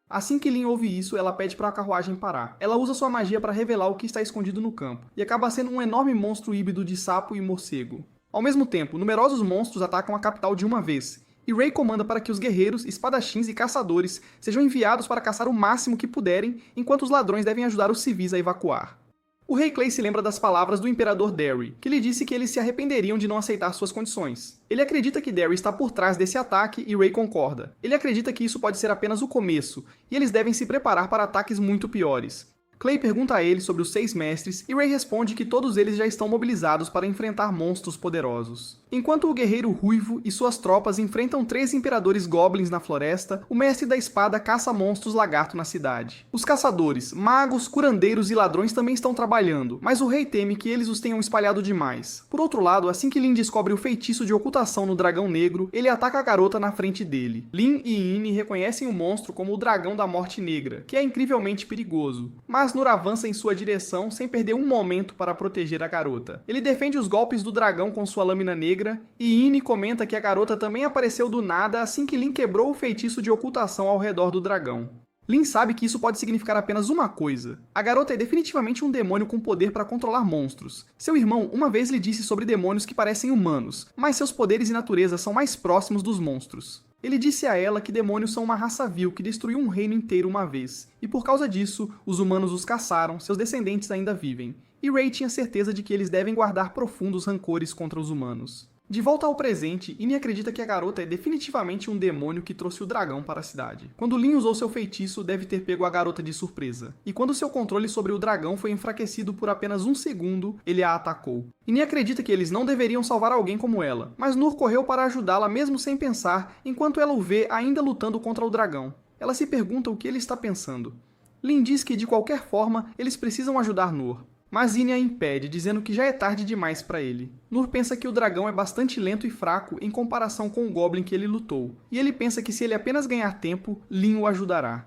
Assim que Lin ouve isso, ela pede para a carruagem parar. Ela usa sua magia para revelar o que está escondido no campo, e acaba sendo um enorme monstro híbrido de sapo e morcego. Ao mesmo tempo, numerosos monstros atacam a capital de uma vez, e Ray comanda para que os guerreiros, espadachins e caçadores sejam enviados para caçar o máximo que puderem, enquanto os ladrões devem ajudar os civis a evacuar. O rei Clay se lembra das palavras do imperador Derry, que lhe disse que eles se arrependeriam de não aceitar suas condições. Ele acredita que Derry está por trás desse ataque e Ray concorda. Ele acredita que isso pode ser apenas o começo, e eles devem se preparar para ataques muito piores. Clay pergunta a ele sobre os 6 mestres, e Ray responde que todos eles já estão mobilizados para enfrentar monstros poderosos. Enquanto o guerreiro ruivo e suas tropas enfrentam 3 imperadores goblins na floresta, o mestre da espada caça monstros lagarto na cidade. Os caçadores, magos, curandeiros e ladrões também estão trabalhando, mas o rei teme que eles os tenham espalhado demais. Por outro lado, assim que Lin descobre o feitiço de ocultação no dragão negro, ele ataca a garota na frente dele. Lin e Ine reconhecem o monstro como o dragão da morte negra, que é incrivelmente perigoso. Mas Noor avança em sua direção sem perder um momento para proteger a garota. Ele defende os golpes do dragão com sua lâmina negra, e Ine comenta que a garota também apareceu do nada assim que Lin quebrou o feitiço de ocultação ao redor do dragão. Lin sabe que isso pode significar apenas uma coisa. A garota é definitivamente um demônio com poder para controlar monstros. Seu irmão uma vez lhe disse sobre demônios que parecem humanos, mas seus poderes e natureza são mais próximos dos monstros. Ele disse a ela que demônios são uma raça vil que destruiu um reino inteiro uma vez, e por causa disso, os humanos os caçaram, seus descendentes ainda vivem. E Ray tinha certeza de que eles devem guardar profundos rancores contra os humanos. De volta ao presente, Ine acredita que a garota é definitivamente um demônio que trouxe o dragão para a cidade. Quando Lin usou seu feitiço, deve ter pego a garota de surpresa. E quando seu controle sobre o dragão foi enfraquecido por apenas um segundo, ele a atacou. Ine acredita que eles não deveriam salvar alguém como ela, mas Noor correu para ajudá-la mesmo sem pensar, enquanto ela o vê ainda lutando contra o dragão. Ela se pergunta o que ele está pensando. Lin diz que de qualquer forma, eles precisam ajudar Noor. Mas Ine a impede, dizendo que já é tarde demais para ele. Noor pensa que o dragão é bastante lento e fraco em comparação com o Goblin que ele lutou, e ele pensa que se ele apenas ganhar tempo, Lin o ajudará.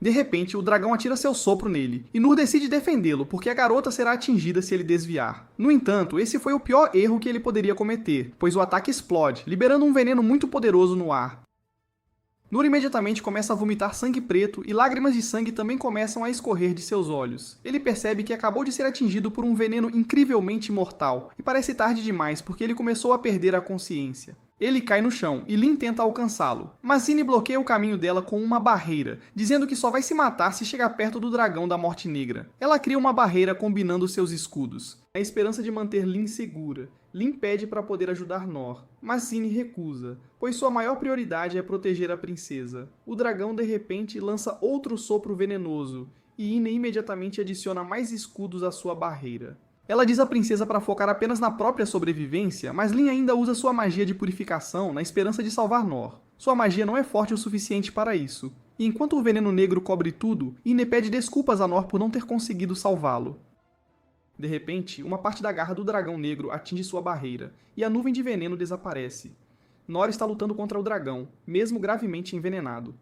De repente, o dragão atira seu sopro nele, e Noor decide defendê-lo, porque a garota será atingida se ele desviar. No entanto, esse foi o pior erro que ele poderia cometer, pois o ataque explode, liberando um veneno muito poderoso no ar. Noor imediatamente começa a vomitar sangue preto e lágrimas de sangue também começam a escorrer de seus olhos. Ele percebe que acabou de ser atingido por um veneno incrivelmente mortal, e parece tarde demais porque ele começou a perder a consciência. Ele cai no chão e Lin tenta alcançá-lo, mas Ine bloqueia o caminho dela com uma barreira, dizendo que só vai se matar se chegar perto do dragão da morte negra. Ela cria uma barreira combinando seus escudos, na esperança de manter Lin segura. Lin pede para poder ajudar Noor, mas Ine recusa, pois sua maior prioridade é proteger a princesa. O dragão de repente lança outro sopro venenoso, e Ine imediatamente adiciona mais escudos à sua barreira. Ela diz à princesa para focar apenas na própria sobrevivência, mas Lin ainda usa sua magia de purificação na esperança de salvar Noor. Sua magia não é forte o suficiente para isso. E enquanto o veneno negro cobre tudo, Ine pede desculpas a Nor por não ter conseguido salvá-lo. De repente, uma parte da garra do dragão negro atinge sua barreira, e a nuvem de veneno desaparece. Nor está lutando contra o dragão, mesmo gravemente envenenado.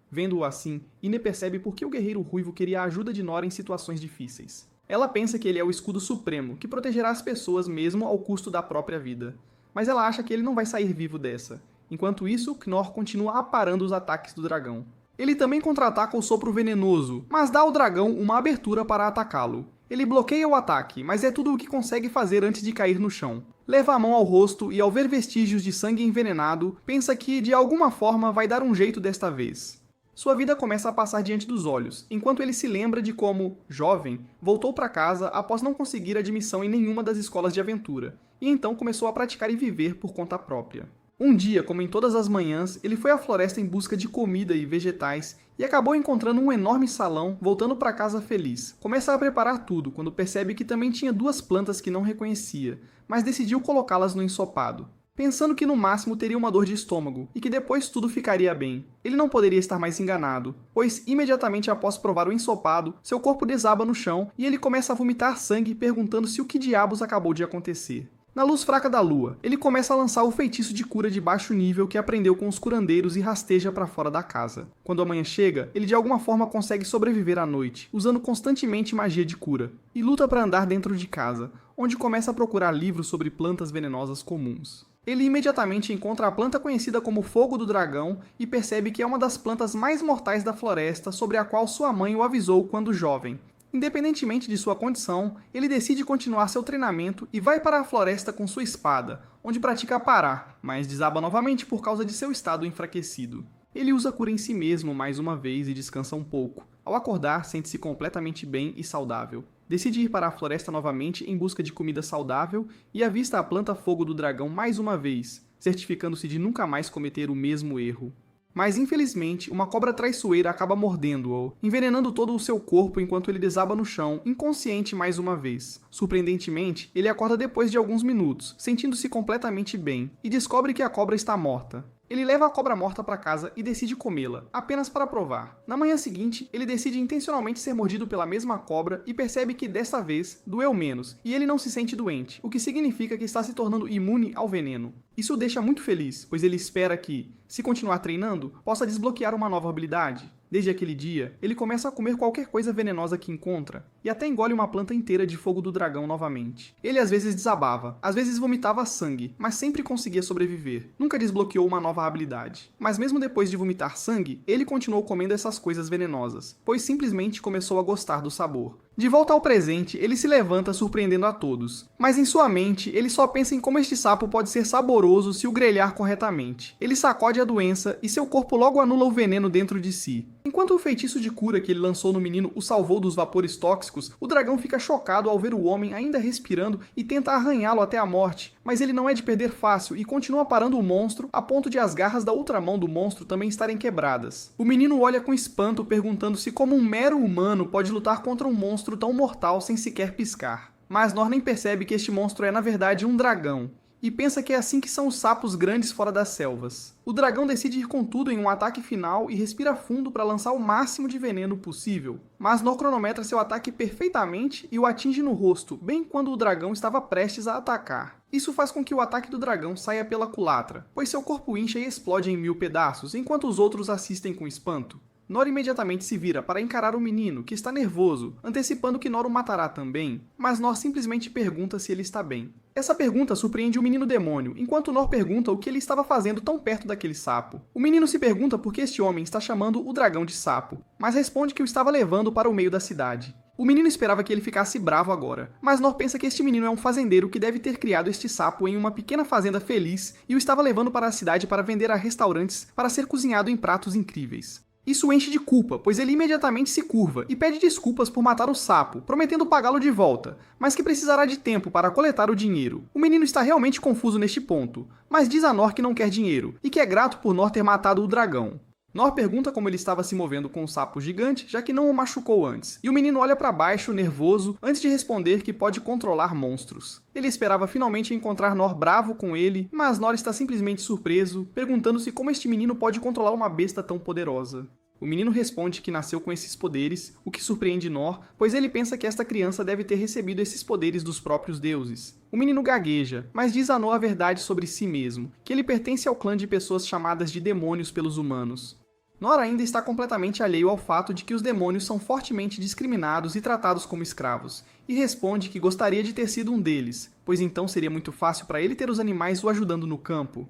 Vendo-o assim, Ine percebe por que o guerreiro ruivo queria a ajuda de Nor em situações difíceis. Ela pensa que ele é o escudo supremo, que protegerá as pessoas mesmo ao custo da própria vida. Mas ela acha que ele não vai sair vivo dessa. Enquanto isso, Knorr continua aparando os ataques do dragão. Ele também contra-ataca o sopro venenoso, mas dá ao dragão uma abertura para atacá-lo. Ele bloqueia o ataque, mas é tudo o que consegue fazer antes de cair no chão. Leva a mão ao rosto e, ao ver vestígios de sangue envenenado, pensa que, de alguma forma, vai dar um jeito desta vez. Sua vida começa a passar diante dos olhos, enquanto ele se lembra de como, jovem, voltou para casa após não conseguir admissão em nenhuma das escolas de aventura, e então começou a praticar e viver por conta própria. Um dia, como em todas as manhãs, ele foi à floresta em busca de comida e vegetais e acabou encontrando um enorme salão, voltando para casa feliz. Começa a preparar tudo, quando percebe que também tinha 2 plantas que não reconhecia, mas decidiu colocá-las no ensopado, pensando que no máximo teria uma dor de estômago e que depois tudo ficaria bem. Ele não poderia estar mais enganado, pois imediatamente após provar o ensopado, seu corpo desaba no chão e ele começa a vomitar sangue perguntando se o que diabos acabou de acontecer. Na luz fraca da lua, ele começa a lançar o feitiço de cura de baixo nível que aprendeu com os curandeiros e rasteja para fora da casa. Quando a manhã chega, ele de alguma forma consegue sobreviver à noite, usando constantemente magia de cura, e luta para andar dentro de casa, onde começa a procurar livros sobre plantas venenosas comuns. Ele imediatamente encontra a planta conhecida como Fogo do Dragão e percebe que é uma das plantas mais mortais da floresta, sobre a qual sua mãe o avisou quando jovem. Independentemente de sua condição, ele decide continuar seu treinamento e vai para a floresta com sua espada, onde pratica parar, mas desaba novamente por causa de seu estado enfraquecido. Ele usa a cura em si mesmo mais uma vez e descansa um pouco. Ao acordar, sente-se completamente bem e saudável. Decide ir para a floresta novamente em busca de comida saudável e avista a planta Fogo do Dragão mais uma vez, certificando-se de nunca mais cometer o mesmo erro. Mas, infelizmente, uma cobra traiçoeira acaba mordendo-o, envenenando todo o seu corpo enquanto ele desaba no chão, inconsciente mais uma vez. Surpreendentemente, ele acorda depois de alguns minutos, sentindo-se completamente bem, e descobre que a cobra está morta. Ele leva a cobra morta para casa e decide comê-la, apenas para provar. Na manhã seguinte, ele decide intencionalmente ser mordido pela mesma cobra e percebe que desta vez doeu menos, e ele não se sente doente, o que significa que está se tornando imune ao veneno. Isso o deixa muito feliz, pois ele espera que, se continuar treinando, possa desbloquear uma nova habilidade. Desde aquele dia, ele começa a comer qualquer coisa venenosa que encontra, e até engole uma planta inteira de Fogo do Dragão novamente. Ele às vezes desabava, às vezes vomitava sangue, mas sempre conseguia sobreviver. Nunca desbloqueou uma nova habilidade. Mas mesmo depois de vomitar sangue, ele continuou comendo essas coisas venenosas, pois simplesmente começou a gostar do sabor. De volta ao presente, ele se levanta surpreendendo a todos. Mas em sua mente, ele só pensa em como este sapo pode ser saboroso se o grelhar corretamente. Ele sacode a doença e seu corpo logo anula o veneno dentro de si. Enquanto o feitiço de cura que ele lançou no menino o salvou dos vapores tóxicos, o dragão fica chocado ao ver o homem ainda respirando e tenta arranhá-lo até a morte, mas ele não é de perder fácil e continua parando o monstro a ponto de as garras da outra mão do monstro também estarem quebradas. O menino olha com espanto perguntando-se como um mero humano pode lutar contra um monstro tão mortal sem sequer piscar. Mas Nor nem percebe que este monstro é na verdade um dragão, e pensa que é assim que são os sapos grandes fora das selvas. O dragão decide ir com tudo em um ataque final e respira fundo para lançar o máximo de veneno possível. Mas Nor cronometra seu ataque perfeitamente e o atinge no rosto, bem quando o dragão estava prestes a atacar. Isso faz com que o ataque do dragão saia pela culatra, pois seu corpo incha e explode em 1000 pedaços, enquanto os outros assistem com espanto. Nor imediatamente se vira para encarar o menino, que está nervoso, antecipando que Nor o matará também, mas Nor simplesmente pergunta se ele está bem. Essa pergunta surpreende o menino demônio, enquanto Nor pergunta o que ele estava fazendo tão perto daquele sapo. O menino se pergunta por que este homem está chamando o dragão de sapo, mas responde que o estava levando para o meio da cidade. O menino esperava que ele ficasse bravo agora, mas Nor pensa que este menino é um fazendeiro que deve ter criado este sapo em uma pequena fazenda feliz e o estava levando para a cidade para vender a restaurantes para ser cozinhado em pratos incríveis. Isso o enche de culpa, pois ele imediatamente se curva e pede desculpas por matar o sapo, prometendo pagá-lo de volta, mas que precisará de tempo para coletar o dinheiro. O menino está realmente confuso neste ponto, mas diz a Nor que não quer dinheiro, e que é grato por Nor ter matado o dragão. Nor pergunta como ele estava se movendo com o sapo gigante, já que não o machucou antes, e o menino olha para baixo, nervoso, antes de responder que pode controlar monstros. Ele esperava finalmente encontrar Nor bravo com ele, mas Nor está simplesmente surpreso, perguntando-se como este menino pode controlar uma besta tão poderosa. O menino responde que nasceu com esses poderes, o que surpreende Nor, pois ele pensa que esta criança deve ter recebido esses poderes dos próprios deuses. O menino gagueja, mas diz a Nor a verdade sobre si mesmo, que ele pertence ao clã de pessoas chamadas de demônios pelos humanos. Nor ainda está completamente alheio ao fato de que os demônios são fortemente discriminados e tratados como escravos, e responde que gostaria de ter sido um deles, pois então seria muito fácil para ele ter os animais o ajudando no campo.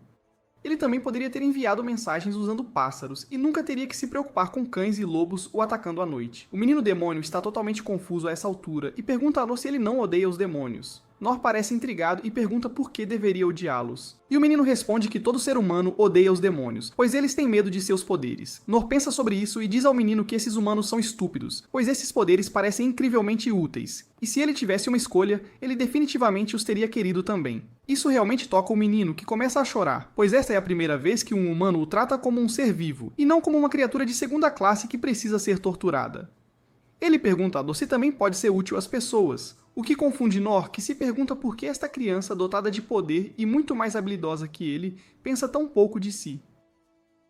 Ele também poderia ter enviado mensagens usando pássaros, e nunca teria que se preocupar com cães e lobos o atacando à noite. O menino demônio está totalmente confuso a essa altura, e pergunta a Nor se ele não odeia os demônios. Nor parece intrigado e pergunta por que deveria odiá-los. E o menino responde que todo ser humano odeia os demônios, pois eles têm medo de seus poderes. Nor pensa sobre isso e diz ao menino que esses humanos são estúpidos, pois esses poderes parecem incrivelmente úteis. E se ele tivesse uma escolha, ele definitivamente os teria querido também. Isso realmente toca o menino, que começa a chorar, pois esta é a primeira vez que um humano o trata como um ser vivo, e não como uma criatura de segunda classe que precisa ser torturada. Ele pergunta a Nor se também pode ser útil às pessoas, o que confunde Nor, que se pergunta por que esta criança, dotada de poder e muito mais habilidosa que ele, pensa tão pouco de si.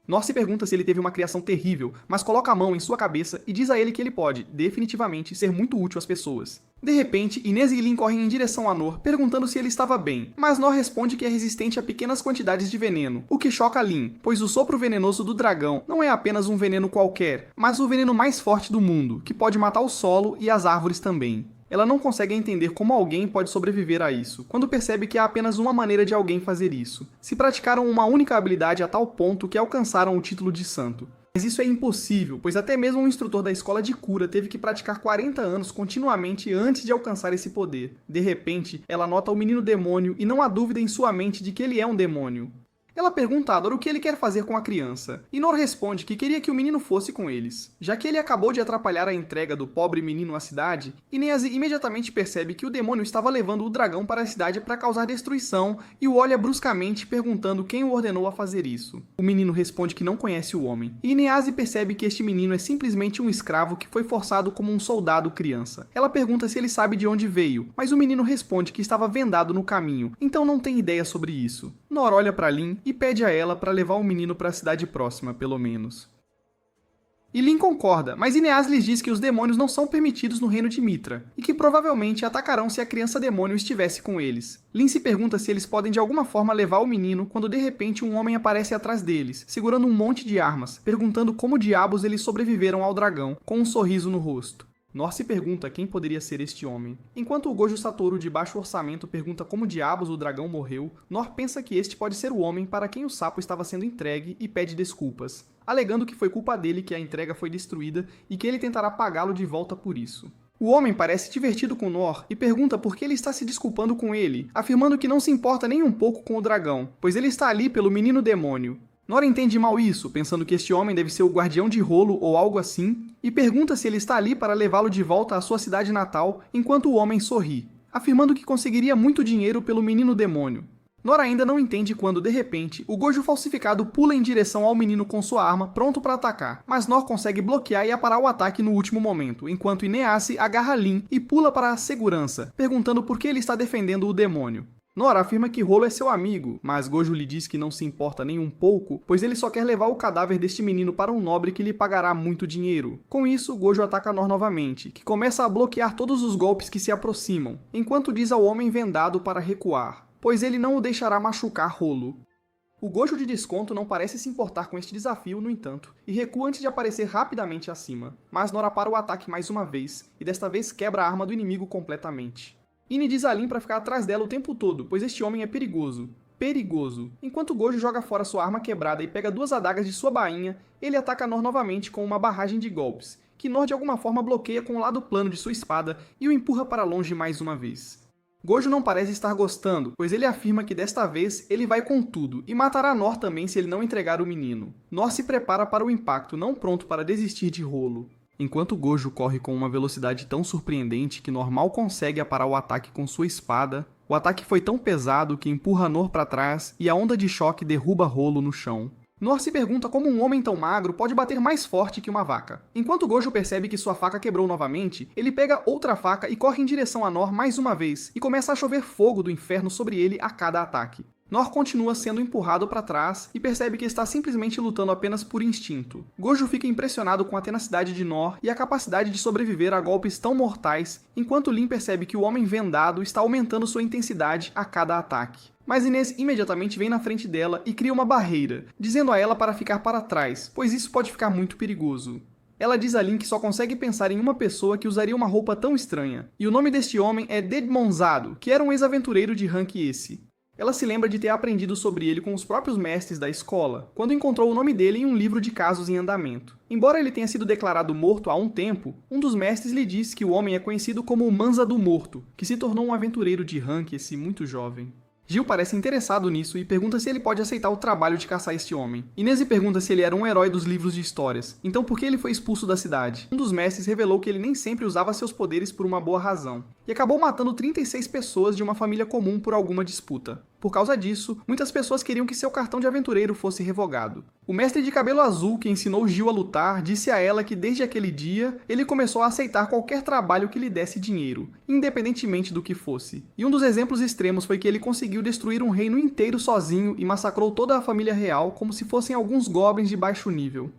Nor se pergunta se ele teve uma criação terrível, mas coloca a mão em sua cabeça e diz a ele que ele pode, definitivamente, ser muito útil às pessoas. De repente, Inês e Lin correm em direção a Nor, perguntando se ele estava bem, mas Nor responde que é resistente a pequenas quantidades de veneno, o que choca Lin, pois o sopro venenoso do dragão não é apenas um veneno qualquer, mas o veneno mais forte do mundo, que pode matar o solo e as árvores também. Ela não consegue entender como alguém pode sobreviver a isso, quando percebe que há apenas uma maneira de alguém fazer isso. Se praticaram uma única habilidade a tal ponto que alcançaram o título de santo. Mas isso é impossível, pois até mesmo um instrutor da escola de cura teve que praticar 40 anos continuamente antes de alcançar esse poder. De repente, ela nota o menino demônio e não há dúvida em sua mente de que ele é um demônio. Ela pergunta a Nor o que ele quer fazer com a criança, e Nor responde que queria que o menino fosse com eles. Já que ele acabou de atrapalhar a entrega do pobre menino à cidade, Inês imediatamente percebe que o demônio estava levando o dragão para a cidade para causar destruição e o olha bruscamente perguntando quem o ordenou a fazer isso. O menino responde que não conhece o homem, e Inês percebe que este menino é simplesmente um escravo que foi forçado como um soldado criança. Ela pergunta se ele sabe de onde veio, mas o menino responde que estava vendado no caminho, então não tem ideia sobre isso. Nor olha para Lin e pede a ela para levar o menino para a cidade próxima, pelo menos. E Lin concorda, mas Inês lhes diz que os demônios não são permitidos no reino de Mitra, e que provavelmente atacarão se a criança demônio estivesse com eles. Lin se pergunta se eles podem de alguma forma levar o menino quando de repente um homem aparece atrás deles, segurando um monte de armas, perguntando como diabos eles sobreviveram ao dragão, com um sorriso no rosto. Nor se pergunta quem poderia ser este homem. Enquanto o Gojo Satoru de baixo orçamento pergunta como diabos o dragão morreu, Nor pensa que este pode ser o homem para quem o sapo estava sendo entregue e pede desculpas, alegando que foi culpa dele que a entrega foi destruída e que ele tentará pagá-lo de volta por isso. O homem parece divertido com Nor e pergunta por que ele está se desculpando com ele, afirmando que não se importa nem um pouco com o dragão, pois ele está ali pelo menino demônio. Nor entende mal isso, pensando que este homem deve ser o guardião de Rolo ou algo assim, e pergunta se ele está ali para levá-lo de volta à sua cidade natal, enquanto o homem sorri, afirmando que conseguiria muito dinheiro pelo menino demônio. Nor ainda não entende quando, de repente, o Gojo falsificado pula em direção ao menino com sua arma, pronto para atacar, mas Nor consegue bloquear e aparar o ataque no último momento, enquanto Inês agarra Lin e pula para a segurança, perguntando por que ele está defendendo o demônio. Nor afirma que Rolo é seu amigo, mas Gojo lhe diz que não se importa nem um pouco, pois ele só quer levar o cadáver deste menino para um nobre que lhe pagará muito dinheiro. Com isso, Gojo ataca Nor novamente, que começa a bloquear todos os golpes que se aproximam, enquanto diz ao homem vendado para recuar, pois ele não o deixará machucar Rolo. O Gojo de desconto não parece se importar com este desafio, no entanto, e recua antes de aparecer rapidamente acima, mas Nor para o ataque mais uma vez, e desta vez quebra a arma do inimigo completamente. Ine diz a Lin para ficar atrás dela o tempo todo, pois este homem é perigoso. Perigoso. Enquanto Gojo joga fora sua arma quebrada e pega duas adagas de sua bainha, ele ataca Nor novamente com uma barragem de golpes, que Nor de alguma forma bloqueia com o lado plano de sua espada e o empurra para longe mais uma vez. Gojo não parece estar gostando, pois ele afirma que desta vez ele vai com tudo e matará Nor também se ele não entregar o menino. Nor se prepara para o impacto, não pronto para desistir de Rolo. Enquanto Gojo corre com uma velocidade tão surpreendente que Nor mal consegue aparar o ataque com sua espada, o ataque foi tão pesado que empurra Nor para trás e a onda de choque derruba Rolo no chão. Nor se pergunta como um homem tão magro pode bater mais forte que uma vaca. Enquanto Gojo percebe que sua faca quebrou novamente, ele pega outra faca e corre em direção a Nor mais uma vez, e começa a chover fogo do inferno sobre ele a cada ataque. Nor continua sendo empurrado para trás e percebe que está simplesmente lutando apenas por instinto. Gojo fica impressionado com a tenacidade de Nor e a capacidade de sobreviver a golpes tão mortais, enquanto Lin percebe que o homem vendado está aumentando sua intensidade a cada ataque. Mas Inês imediatamente vem na frente dela e cria uma barreira, dizendo a ela para ficar para trás, pois isso pode ficar muito perigoso. Ela diz a Lin que só consegue pensar em uma pessoa que usaria uma roupa tão estranha, e o nome deste homem é Dedmonzado, que era um ex-aventureiro de rank esse. Ela se lembra de ter aprendido sobre ele com os próprios mestres da escola, quando encontrou o nome dele em um livro de casos em andamento. Embora ele tenha sido declarado morto há um tempo, um dos mestres lhe diz que o homem é conhecido como o Manza do Morto, que se tornou um aventureiro de rank esse muito jovem. Gil parece interessado nisso e pergunta se ele pode aceitar o trabalho de caçar este homem. Inês pergunta se ele era um herói dos livros de histórias, então por que ele foi expulso da cidade? Um dos mestres revelou que ele nem sempre usava seus poderes por uma boa razão, e acabou matando 36 pessoas de uma família comum por alguma disputa. Por causa disso, muitas pessoas queriam que seu cartão de aventureiro fosse revogado. O mestre de cabelo azul que ensinou Gil a lutar disse a ela que desde aquele dia, ele começou a aceitar qualquer trabalho que lhe desse dinheiro, independentemente do que fosse. E um dos exemplos extremos foi que ele conseguiu destruir um reino inteiro sozinho e massacrou toda a família real como se fossem alguns goblins de baixo nível.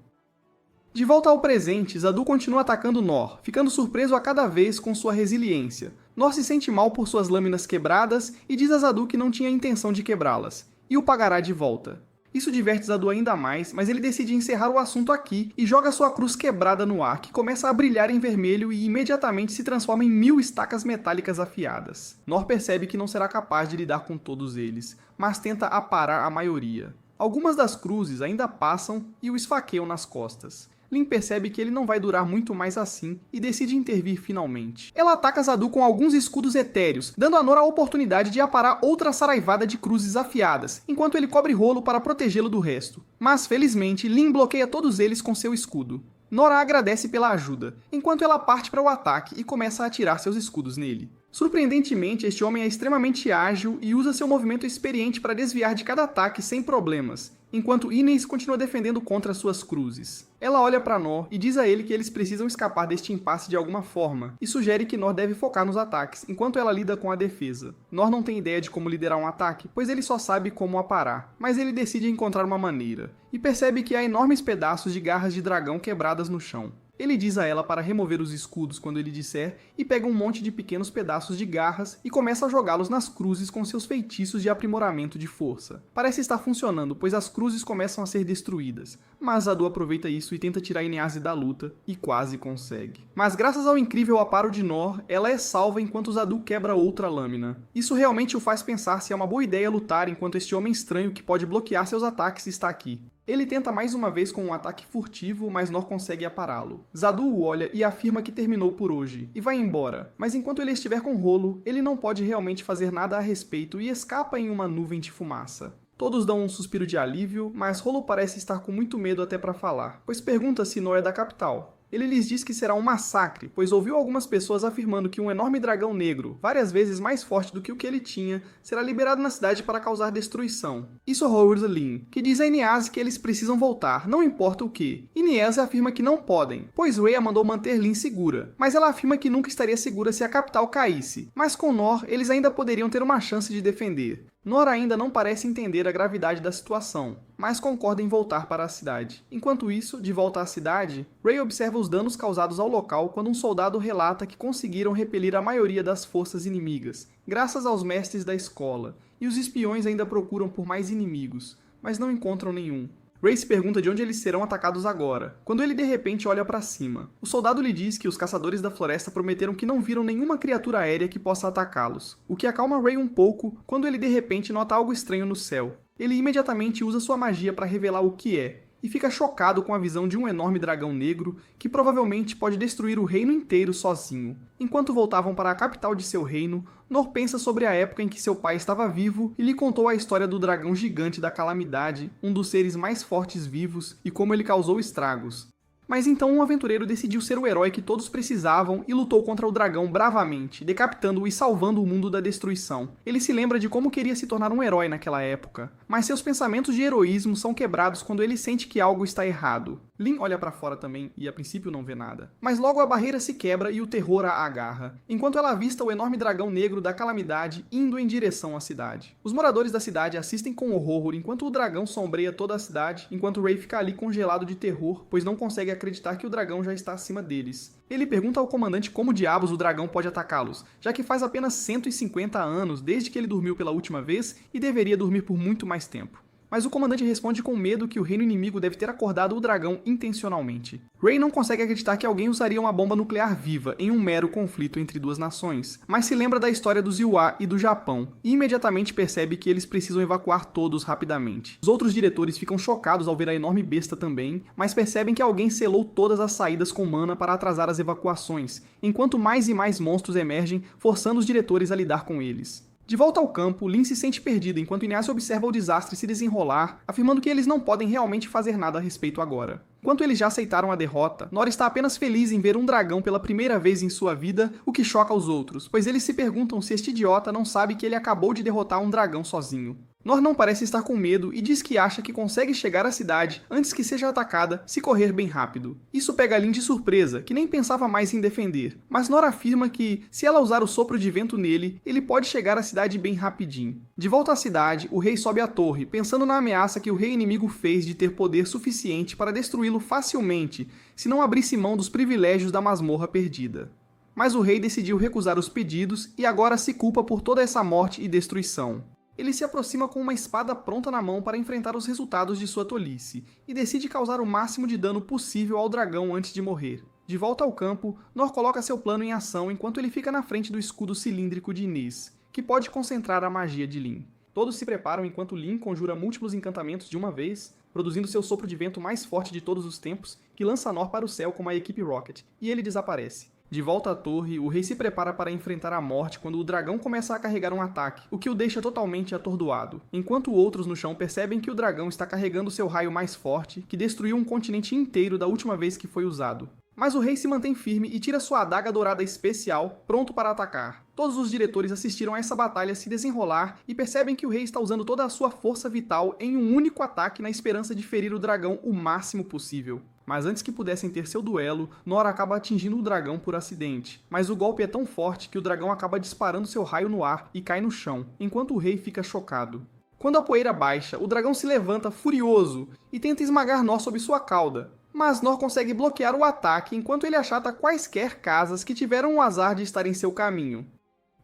De volta ao presente, Zadu continua atacando Nor, ficando surpreso a cada vez com sua resiliência. Nor se sente mal por suas lâminas quebradas e diz a Zadu que não tinha intenção de quebrá-las, e o pagará de volta. Isso diverte Zadu ainda mais, mas ele decide encerrar o assunto aqui e joga sua cruz quebrada no ar, que começa a brilhar em vermelho e imediatamente se transforma em 1000 estacas metálicas afiadas. Nor percebe que não será capaz de lidar com todos eles, mas tenta aparar a maioria. Algumas das cruzes ainda passam e o esfaqueiam nas costas. Lin percebe que ele não vai durar muito mais assim e decide intervir finalmente. Ela ataca Zadu com alguns escudos etéreos, dando a Nor a oportunidade de aparar outra saraivada de cruzes afiadas, enquanto ele cobre rolo para protegê-lo do resto. Mas, felizmente, Lin bloqueia todos eles com seu escudo. Nora agradece pela ajuda, enquanto ela parte para o ataque e começa a atirar seus escudos nele. Surpreendentemente, este homem é extremamente ágil e usa seu movimento experiente para desviar de cada ataque sem problemas, enquanto Inês continua defendendo contra suas cruzes. Ela olha para Nor e diz a ele que eles precisam escapar deste impasse de alguma forma, e sugere que Nor deve focar nos ataques, enquanto ela lida com a defesa. Nor não tem ideia de como liderar um ataque, pois ele só sabe como aparar, mas ele decide encontrar uma maneira, e percebe que há enormes pedaços de garras de dragão quebradas no chão. Ele diz a ela para remover os escudos quando ele disser e pega um monte de pequenos pedaços de garras e começa a jogá-los nas cruzes com seus feitiços de aprimoramento de força. Parece estar funcionando, pois as cruzes começam a ser destruídas, mas Zadu aproveita isso e tenta tirar Enyase da luta, e quase consegue. Mas graças ao incrível aparo de Nor, ela é salva enquanto Zadu quebra outra lâmina. Isso realmente o faz pensar se é uma boa ideia lutar enquanto este homem estranho que pode bloquear seus ataques está aqui. Ele tenta mais uma vez com um ataque furtivo, mas Nor consegue apará-lo. Zadu o olha e afirma que terminou por hoje, e vai embora. Mas enquanto ele estiver com Rolo, ele não pode realmente fazer nada a respeito e escapa em uma nuvem de fumaça. Todos dão um suspiro de alívio, mas Rolo parece estar com muito medo até para falar, pois pergunta se Nor é da capital. Ele lhes diz que será um massacre, pois ouviu algumas pessoas afirmando que um enorme dragão negro, várias vezes mais forte do que o que ele tinha, será liberado na cidade para causar destruição. Isso horroriza Lin, que diz a Enyase que eles precisam voltar, não importa o que. Enyase afirma que não podem, pois Rhea mandou manter Lin segura, mas ela afirma que nunca estaria segura se a capital caísse. Mas com Nor, eles ainda poderiam ter uma chance de defender. Nor ainda não parece entender a gravidade da situação, mas concorda em voltar para a cidade. Enquanto isso, de volta à cidade, Rey observa os danos causados ao local quando um soldado relata que conseguiram repelir a maioria das forças inimigas, graças aos mestres da escola, e os espiões ainda procuram por mais inimigos, mas não encontram nenhum. Rey se pergunta de onde eles serão atacados agora, quando ele de repente olha para cima. O soldado lhe diz que os caçadores da floresta prometeram que não viram nenhuma criatura aérea que possa atacá-los, o que acalma Rey um pouco quando ele de repente nota algo estranho no céu. Ele imediatamente usa sua magia para revelar o que é, e fica chocado com a visão de um enorme dragão negro que provavelmente pode destruir o reino inteiro sozinho. Enquanto voltavam para a capital de seu reino, Nor pensa sobre a época em que seu pai estava vivo e lhe contou a história do dragão gigante da calamidade, um dos seres mais fortes vivos, e como ele causou estragos. Mas então um aventureiro decidiu ser o herói que todos precisavam e lutou contra o dragão bravamente, decapitando-o e salvando o mundo da destruição. Ele se lembra de como queria se tornar um herói naquela época, mas seus pensamentos de heroísmo são quebrados quando ele sente que algo está errado. Lin olha pra fora também e a princípio não vê nada. Mas logo a barreira se quebra e o terror a agarra, enquanto ela avista o enorme dragão negro da calamidade indo em direção à cidade. Os moradores da cidade assistem com horror enquanto o dragão sombreia toda a cidade, enquanto Ray fica ali congelado de terror, pois não consegue acreditar que o dragão já está acima deles. Ele pergunta ao comandante como diabos o dragão pode atacá-los, já que faz apenas 150 anos desde que ele dormiu pela última vez e deveria dormir por muito mais tempo. Mas o comandante responde com medo que o reino inimigo deve ter acordado o dragão intencionalmente. Ray não consegue acreditar que alguém usaria uma bomba nuclear viva em um mero conflito entre duas nações, mas se lembra da história dos Yuan e do Japão, e imediatamente percebe que eles precisam evacuar todos rapidamente. Os outros diretores ficam chocados ao ver a enorme besta também, mas percebem que alguém selou todas as saídas com mana para atrasar as evacuações, enquanto mais e mais monstros emergem, forçando os diretores a lidar com eles. De volta ao campo, Lin se sente perdida enquanto Inácio observa o desastre se desenrolar, afirmando que eles não podem realmente fazer nada a respeito agora. Enquanto eles já aceitaram a derrota, Nora está apenas feliz em ver um dragão pela primeira vez em sua vida, o que choca os outros, pois eles se perguntam se este idiota não sabe que ele acabou de derrotar um dragão sozinho. Nor não parece estar com medo e diz que acha que consegue chegar à cidade antes que seja atacada se correr bem rápido. Isso pega Lin de surpresa, que nem pensava mais em defender, mas Nor afirma que, se ela usar o sopro de vento nele, ele pode chegar à cidade bem rapidinho. De volta à cidade, o rei sobe à torre, pensando na ameaça que o rei inimigo fez de ter poder suficiente para destruí-lo facilmente, se não abrisse mão dos privilégios da masmorra perdida. Mas o rei decidiu recusar os pedidos e agora se culpa por toda essa morte e destruição. Ele se aproxima com uma espada pronta na mão para enfrentar os resultados de sua tolice, e decide causar o máximo de dano possível ao dragão antes de morrer. De volta ao campo, Nor coloca seu plano em ação enquanto ele fica na frente do escudo cilíndrico de Inês, que pode concentrar a magia de Lin. Todos se preparam enquanto Lin conjura múltiplos encantamentos de uma vez, produzindo seu sopro de vento mais forte de todos os tempos, que lança Nor para o céu como a equipe Rocket, e ele desaparece. De volta à torre, o rei se prepara para enfrentar a morte quando o dragão começa a carregar um ataque, o que o deixa totalmente atordoado, enquanto outros no chão percebem que o dragão está carregando seu raio mais forte, que destruiu um continente inteiro da última vez que foi usado. Mas o rei se mantém firme e tira sua adaga dourada especial, pronto para atacar. Todos os diretores assistiram a essa batalha se desenrolar e percebem que o rei está usando toda a sua força vital em um único ataque na esperança de ferir o dragão o máximo possível. Mas antes que pudessem ter seu duelo, Nora acaba atingindo o dragão por acidente. Mas o golpe é tão forte que o dragão acaba disparando seu raio no ar e cai no chão, enquanto o rei fica chocado. Quando a poeira baixa, o dragão se levanta furioso e tenta esmagar Nor sob sua cauda. Mas Nor consegue bloquear o ataque enquanto ele achata quaisquer casas que tiveram o azar de estar em seu caminho.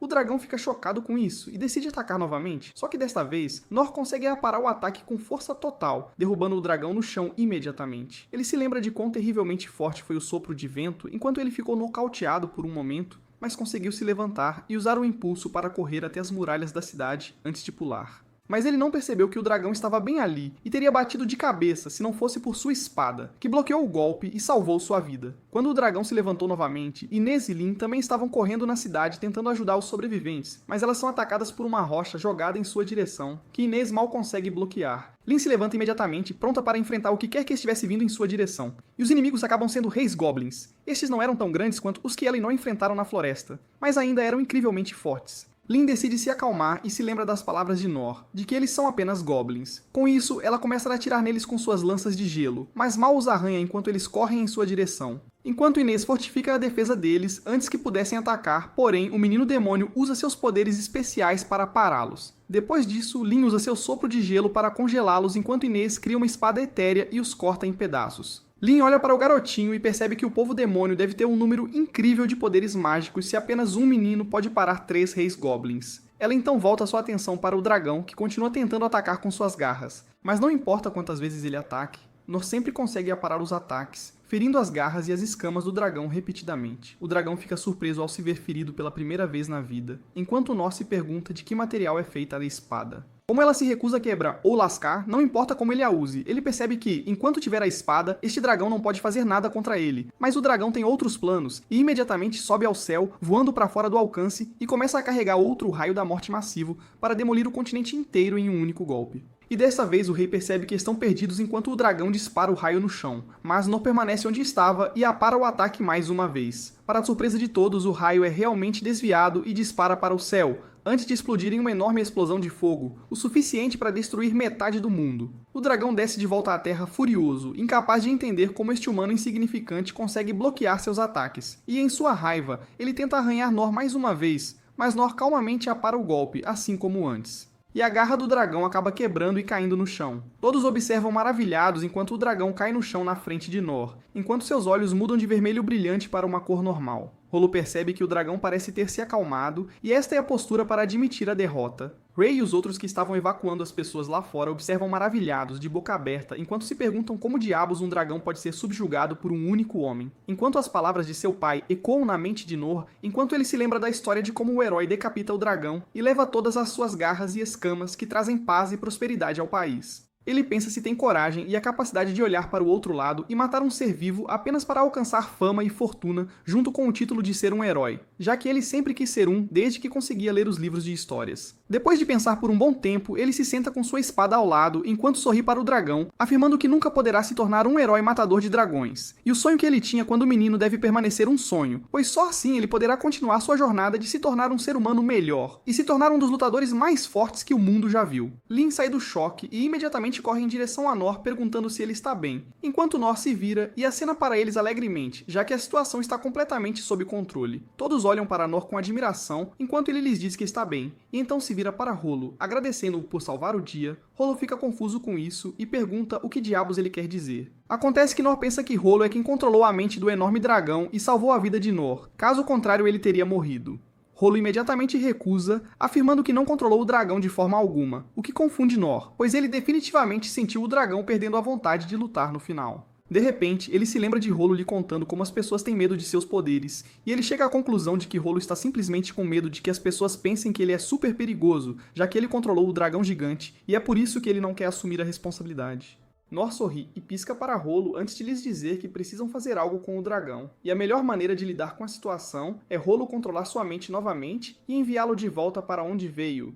O dragão fica chocado com isso e decide atacar novamente, só que desta vez, Nor consegue aparar o ataque com força total, derrubando o dragão no chão imediatamente. Ele se lembra de quão terrivelmente forte foi o sopro de vento enquanto ele ficou nocauteado por um momento, mas conseguiu se levantar e usar o impulso para correr até as muralhas da cidade antes de pular. Mas ele não percebeu que o dragão estava bem ali e teria batido de cabeça se não fosse por sua espada, que bloqueou o golpe e salvou sua vida. Quando o dragão se levantou novamente, Inês e Lin também estavam correndo na cidade tentando ajudar os sobreviventes, mas elas são atacadas por uma rocha jogada em sua direção, que Inês mal consegue bloquear. Lin se levanta imediatamente, pronta para enfrentar o que quer que estivesse vindo em sua direção. E os inimigos acabam sendo reis goblins. Estes não eram tão grandes quanto os que Elenor enfrentaram na floresta, mas ainda eram incrivelmente fortes. Lin decide se acalmar e se lembra das palavras de Nor, de que eles são apenas goblins. Com isso, ela começa a atirar neles com suas lanças de gelo, mas mal os arranha enquanto eles correm em sua direção. Enquanto Inês fortifica a defesa deles antes que pudessem atacar, porém o menino demônio usa seus poderes especiais para pará-los. Depois disso, Lin usa seu sopro de gelo para congelá-los enquanto Inês cria uma espada etérea e os corta em pedaços. Lin olha para o garotinho e percebe que o povo demônio deve ter um número incrível de poderes mágicos se apenas um menino pode parar 3 reis goblins. Ela então volta sua atenção para o dragão, que continua tentando atacar com suas garras. Mas não importa quantas vezes ele ataque, Nor sempre consegue aparar os ataques, ferindo as garras e as escamas do dragão repetidamente. O dragão fica surpreso ao se ver ferido pela primeira vez na vida, enquanto Nor se pergunta de que material é feita a espada. Como ela se recusa a quebrar ou lascar, não importa como ele a use, ele percebe que, enquanto tiver a espada, este dragão não pode fazer nada contra ele. Mas o dragão tem outros planos, e imediatamente sobe ao céu, voando para fora do alcance, e começa a carregar outro raio da morte massivo para demolir o continente inteiro em um único golpe. E dessa vez o rei percebe que estão perdidos enquanto o dragão dispara o raio no chão, mas Nor permanece onde estava e apara o ataque mais uma vez. Para a surpresa de todos, o raio é realmente desviado e dispara para o céu, antes de explodir em uma enorme explosão de fogo, o suficiente para destruir metade do mundo. O dragão desce de volta à Terra furioso, incapaz de entender como este humano insignificante consegue bloquear seus ataques. E em sua raiva, ele tenta arranhar Nor mais uma vez, mas Nor calmamente apara o golpe, assim como antes. E a garra do dragão acaba quebrando e caindo no chão. Todos observam maravilhados enquanto o dragão cai no chão na frente de Nor, enquanto seus olhos mudam de vermelho brilhante para uma cor normal. Rolo percebe que o dragão parece ter se acalmado, e esta é a postura para admitir a derrota. Ray e os outros que estavam evacuando as pessoas lá fora observam maravilhados, de boca aberta, enquanto se perguntam como diabos um dragão pode ser subjugado por um único homem. Enquanto as palavras de seu pai ecoam na mente de Nor, enquanto ele se lembra da história de como o herói decapita o dragão e leva todas as suas garras e escamas que trazem paz e prosperidade ao país. Ele pensa se tem coragem e a capacidade de olhar para o outro lado e matar um ser vivo apenas para alcançar fama e fortuna junto com o título de ser um herói, já que ele sempre quis ser um desde que conseguia ler os livros de histórias. Depois de pensar por um bom tempo, ele se senta com sua espada ao lado enquanto sorri para o dragão, afirmando que nunca poderá se tornar um herói matador de dragões. E o sonho que ele tinha quando menino deve permanecer um sonho, pois só assim ele poderá continuar sua jornada de se tornar um ser humano melhor e se tornar um dos lutadores mais fortes que o mundo já viu. Lin sai do choque e imediatamente corre em direção a Nor perguntando se ele está bem, enquanto Nor se vira e acena para eles alegremente, já que a situação está completamente sob controle. Todos olham para Nor com admiração, enquanto ele lhes diz que está bem, e então se vira para Rolo, agradecendo-o por salvar o dia. Rolo fica confuso com isso e pergunta o que diabos ele quer dizer. Acontece que Nor pensa que Rolo é quem controlou a mente do enorme dragão e salvou a vida de Nor, caso contrário ele teria morrido. Rolo imediatamente recusa, afirmando que não controlou o dragão de forma alguma, o que confunde Nor, pois ele definitivamente sentiu o dragão perdendo a vontade de lutar no final. De repente, ele se lembra de Rolo lhe contando como as pessoas têm medo de seus poderes, e ele chega à conclusão de que Rolo está simplesmente com medo de que as pessoas pensem que ele é super perigoso, já que ele controlou o dragão gigante, e é por isso que ele não quer assumir a responsabilidade. Nor sorri e pisca para Rolo antes de lhes dizer que precisam fazer algo com o dragão, e a melhor maneira de lidar com a situação é Rolo controlar sua mente novamente e enviá-lo de volta para onde veio.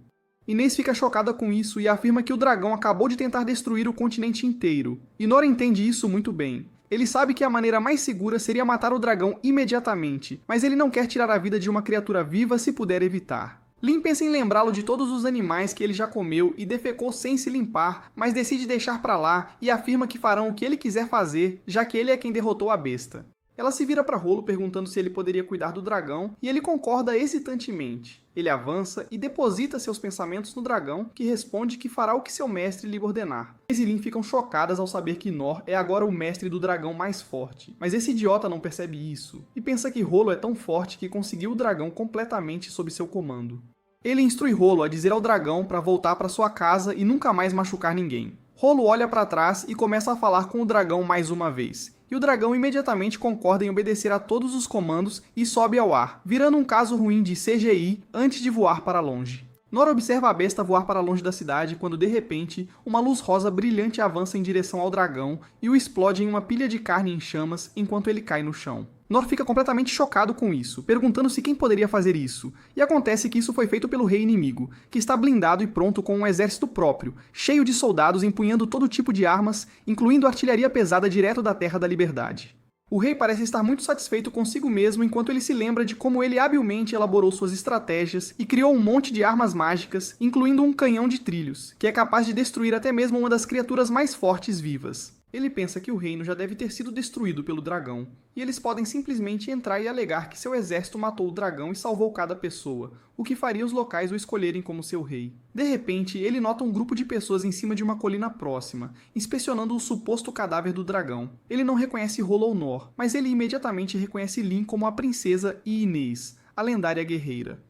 Inês fica chocada com isso e afirma que o dragão acabou de tentar destruir o continente inteiro, e Nor entende isso muito bem. Ele sabe que a maneira mais segura seria matar o dragão imediatamente, mas ele não quer tirar a vida de uma criatura viva se puder evitar. Lin pensa em lembrá-lo de todos os animais que ele já comeu e defecou sem se limpar, mas decide deixar pra lá e afirma que farão o que ele quiser fazer, já que ele é quem derrotou a besta. Ela se vira para Rolo perguntando se ele poderia cuidar do dragão, e ele concorda hesitantemente. Ele avança e deposita seus pensamentos no dragão, que responde que fará o que seu mestre lhe ordenar. Inês e Lin ficam chocadas ao saber que Nor é agora o mestre do dragão mais forte, mas esse idiota não percebe isso, e pensa que Rolo é tão forte que conseguiu o dragão completamente sob seu comando. Ele instrui Rolo a dizer ao dragão para voltar para sua casa e nunca mais machucar ninguém. Rolo olha para trás e começa a falar com o dragão mais uma vez, e o dragão imediatamente concorda em obedecer a todos os comandos e sobe ao ar, virando um caso ruim de CGI antes de voar para longe. Nor observa a besta voar para longe da cidade quando, de repente, uma luz rosa brilhante avança em direção ao dragão e o explode em uma pilha de carne em chamas enquanto ele cai no chão. Nor fica completamente chocado com isso, perguntando-se quem poderia fazer isso, e acontece que isso foi feito pelo rei inimigo, que está blindado e pronto com um exército próprio, cheio de soldados empunhando todo tipo de armas, incluindo artilharia pesada direto da Terra da Liberdade. O rei parece estar muito satisfeito consigo mesmo enquanto ele se lembra de como ele habilmente elaborou suas estratégias e criou um monte de armas mágicas, incluindo um canhão de trilhos, que é capaz de destruir até mesmo uma das criaturas mais fortes vivas. Ele pensa que o reino já deve ter sido destruído pelo dragão, e eles podem simplesmente entrar e alegar que seu exército matou o dragão e salvou cada pessoa, o que faria os locais o escolherem como seu rei. De repente, ele nota um grupo de pessoas em cima de uma colina próxima, inspecionando o suposto cadáver do dragão. Ele não reconhece Rolo ou Nor, mas ele imediatamente reconhece Lin como a princesa e Inês, a lendária guerreira.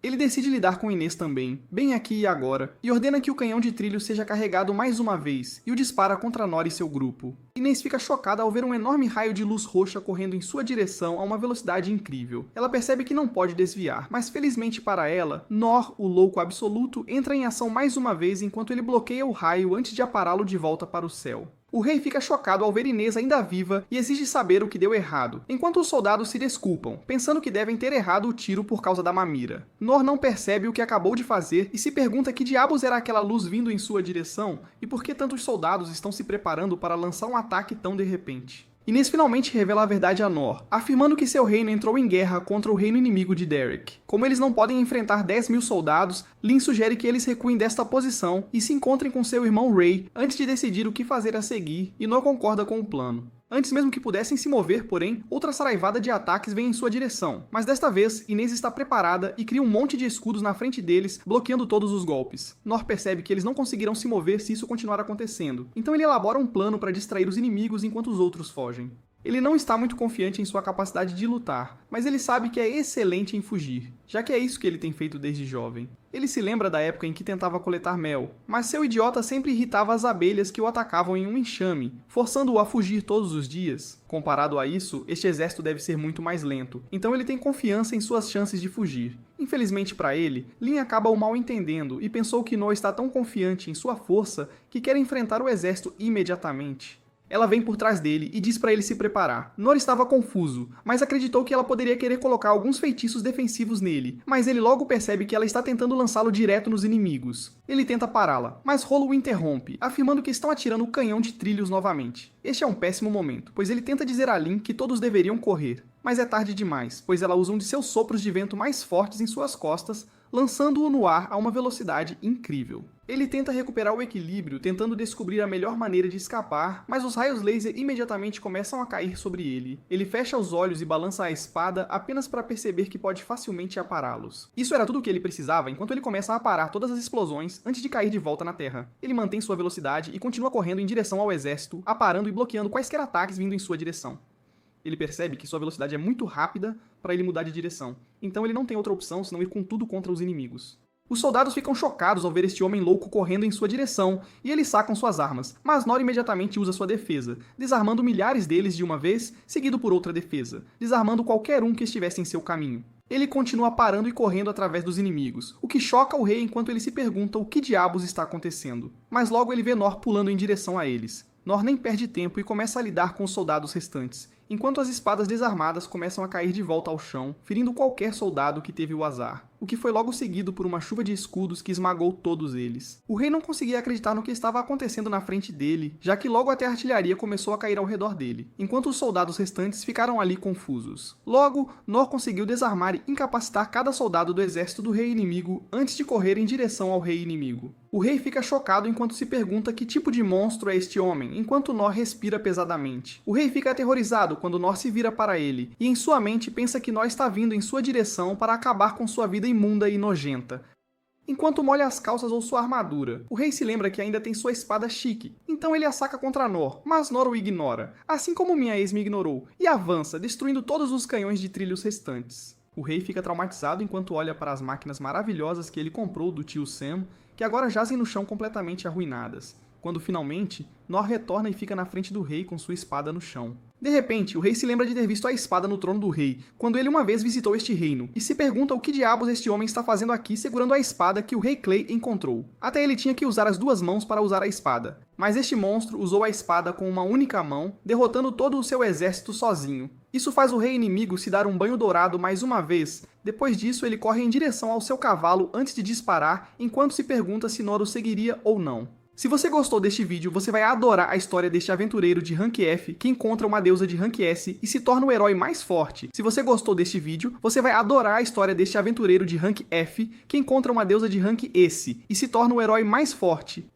Ele decide lidar com Inês também, bem aqui e agora, e ordena que o canhão de trilho seja carregado mais uma vez, e o dispara contra Nor e seu grupo. Inês fica chocada ao ver um enorme raio de luz roxa correndo em sua direção a uma velocidade incrível. Ela percebe que não pode desviar, mas felizmente para ela, Nor, o louco absoluto, entra em ação mais uma vez enquanto ele bloqueia o raio antes de apará-lo de volta para o céu. O O rei fica chocado ao ver Inês ainda viva e exige saber o que deu errado, enquanto os soldados se desculpam, pensando que devem ter errado o tiro por causa da mamira. Nor não percebe o que acabou de fazer e se pergunta que diabos era aquela luz vindo em sua direção e por que tantos soldados estão se preparando para lançar um ataque tão de repente. Inês finalmente revela a verdade a Nor, afirmando que seu reino entrou em guerra contra o reino inimigo de Derek. Como eles não podem enfrentar 10.000 soldados, Lin sugere que eles recuem desta posição e se encontrem com seu irmão Ray antes de decidir o que fazer a seguir, e Nor concorda com o plano. Antes mesmo que pudessem se mover, porém, outra saraivada de ataques vem em sua direção. Mas desta vez, Inês está preparada e cria um monte de escudos na frente deles, bloqueando todos os golpes. Nor percebe que eles não conseguirão se mover se isso continuar acontecendo, então ele elabora um plano para distrair os inimigos enquanto os outros fogem. Ele não está muito confiante em sua capacidade de lutar, mas ele sabe que é excelente em fugir, já que é isso que ele tem feito desde jovem. Ele se lembra da época em que tentava coletar mel, mas seu idiota sempre irritava as abelhas que o atacavam em um enxame, forçando-o a fugir todos os dias. Comparado a isso, este exército deve ser muito mais lento, então ele tem confiança em suas chances de fugir. Infelizmente para ele, Lin acaba o mal entendendo e pensou que No está tão confiante em sua força que quer enfrentar o exército imediatamente. Ela vem por trás dele e diz para ele se preparar. Nor estava confuso, mas acreditou que ela poderia querer colocar alguns feitiços defensivos nele, mas ele logo percebe que ela está tentando lançá-lo direto nos inimigos. Ele tenta pará-la, mas Rolo o interrompe, afirmando que estão atirando o canhão de trilhos novamente. Este é um péssimo momento, pois ele tenta dizer a Lin que todos deveriam correr, mas é tarde demais, pois ela usa um de seus sopros de vento mais fortes em suas costas, lançando-o no ar a uma velocidade incrível. Ele tenta recuperar o equilíbrio, tentando descobrir a melhor maneira de escapar, mas os raios laser imediatamente começam a cair sobre ele. Ele fecha os olhos e balança a espada apenas para perceber que pode facilmente apará-los. Isso era tudo o que ele precisava enquanto ele começa a aparar todas as explosões antes de cair de volta na Terra. Ele mantém sua velocidade e continua correndo em direção ao exército, aparando e bloqueando quaisquer ataques vindo em sua direção. Ele percebe que sua velocidade é muito rápida para ele mudar de direção, então ele não tem outra opção senão ir com tudo contra os inimigos. Os soldados ficam chocados ao ver este homem louco correndo em sua direção, e eles sacam suas armas, mas Nor imediatamente usa sua defesa, desarmando milhares deles de uma vez, seguido por outra defesa, desarmando qualquer um que estivesse em seu caminho. Ele continua parando e correndo através dos inimigos, o que choca o rei enquanto ele se pergunta o que diabos está acontecendo. Mas logo ele vê Nor pulando em direção a eles. Nor nem perde tempo e começa a lidar com os soldados restantes, enquanto as espadas desarmadas começam a cair de volta ao chão, ferindo qualquer soldado que teve o azar, o que foi logo seguido por uma chuva de escudos que esmagou todos eles. O rei não conseguia acreditar no que estava acontecendo na frente dele, já que logo até a artilharia começou a cair ao redor dele, enquanto os soldados restantes ficaram ali confusos. Logo, Nor conseguiu desarmar e incapacitar cada soldado do exército do rei inimigo antes de correr em direção ao rei inimigo. O rei fica chocado enquanto se pergunta que tipo de monstro é este homem, enquanto Nor respira pesadamente. O rei fica aterrorizado quando Nor se vira para ele, e em sua mente pensa que Nor está vindo em sua direção para acabar com sua vida imunda e nojenta. Enquanto molha as calças ou sua armadura, o rei se lembra que ainda tem sua espada chique, então ele a saca contra Nor, mas Nor o ignora, assim como minha ex me ignorou, e avança, destruindo todos os canhões de trilhos restantes. O rei fica traumatizado enquanto olha para as máquinas maravilhosas que ele comprou do tio Sam, que agora jazem no chão completamente arruinadas, quando finalmente Nor retorna e fica na frente do rei com sua espada no chão. De repente, o rei se lembra de ter visto a espada no trono do rei, quando ele uma vez visitou este reino, e se pergunta o que diabos este homem está fazendo aqui segurando a espada que o rei Clay encontrou. Até ele tinha que usar as duas mãos para usar a espada, mas este monstro usou a espada com uma única mão, derrotando todo o seu exército sozinho. Isso faz o rei inimigo se dar um banho dourado mais uma vez. Depois disso, ele corre em direção ao seu cavalo antes de disparar, enquanto se pergunta se Nor o seguiria ou não. Se você gostou deste vídeo, você vai adorar a história deste aventureiro de Rank F que encontra uma deusa de Rank S e se torna o herói mais forte. Se você gostou deste vídeo, você vai adorar a história deste aventureiro de Rank F que encontra uma deusa de Rank S e se torna o herói mais forte.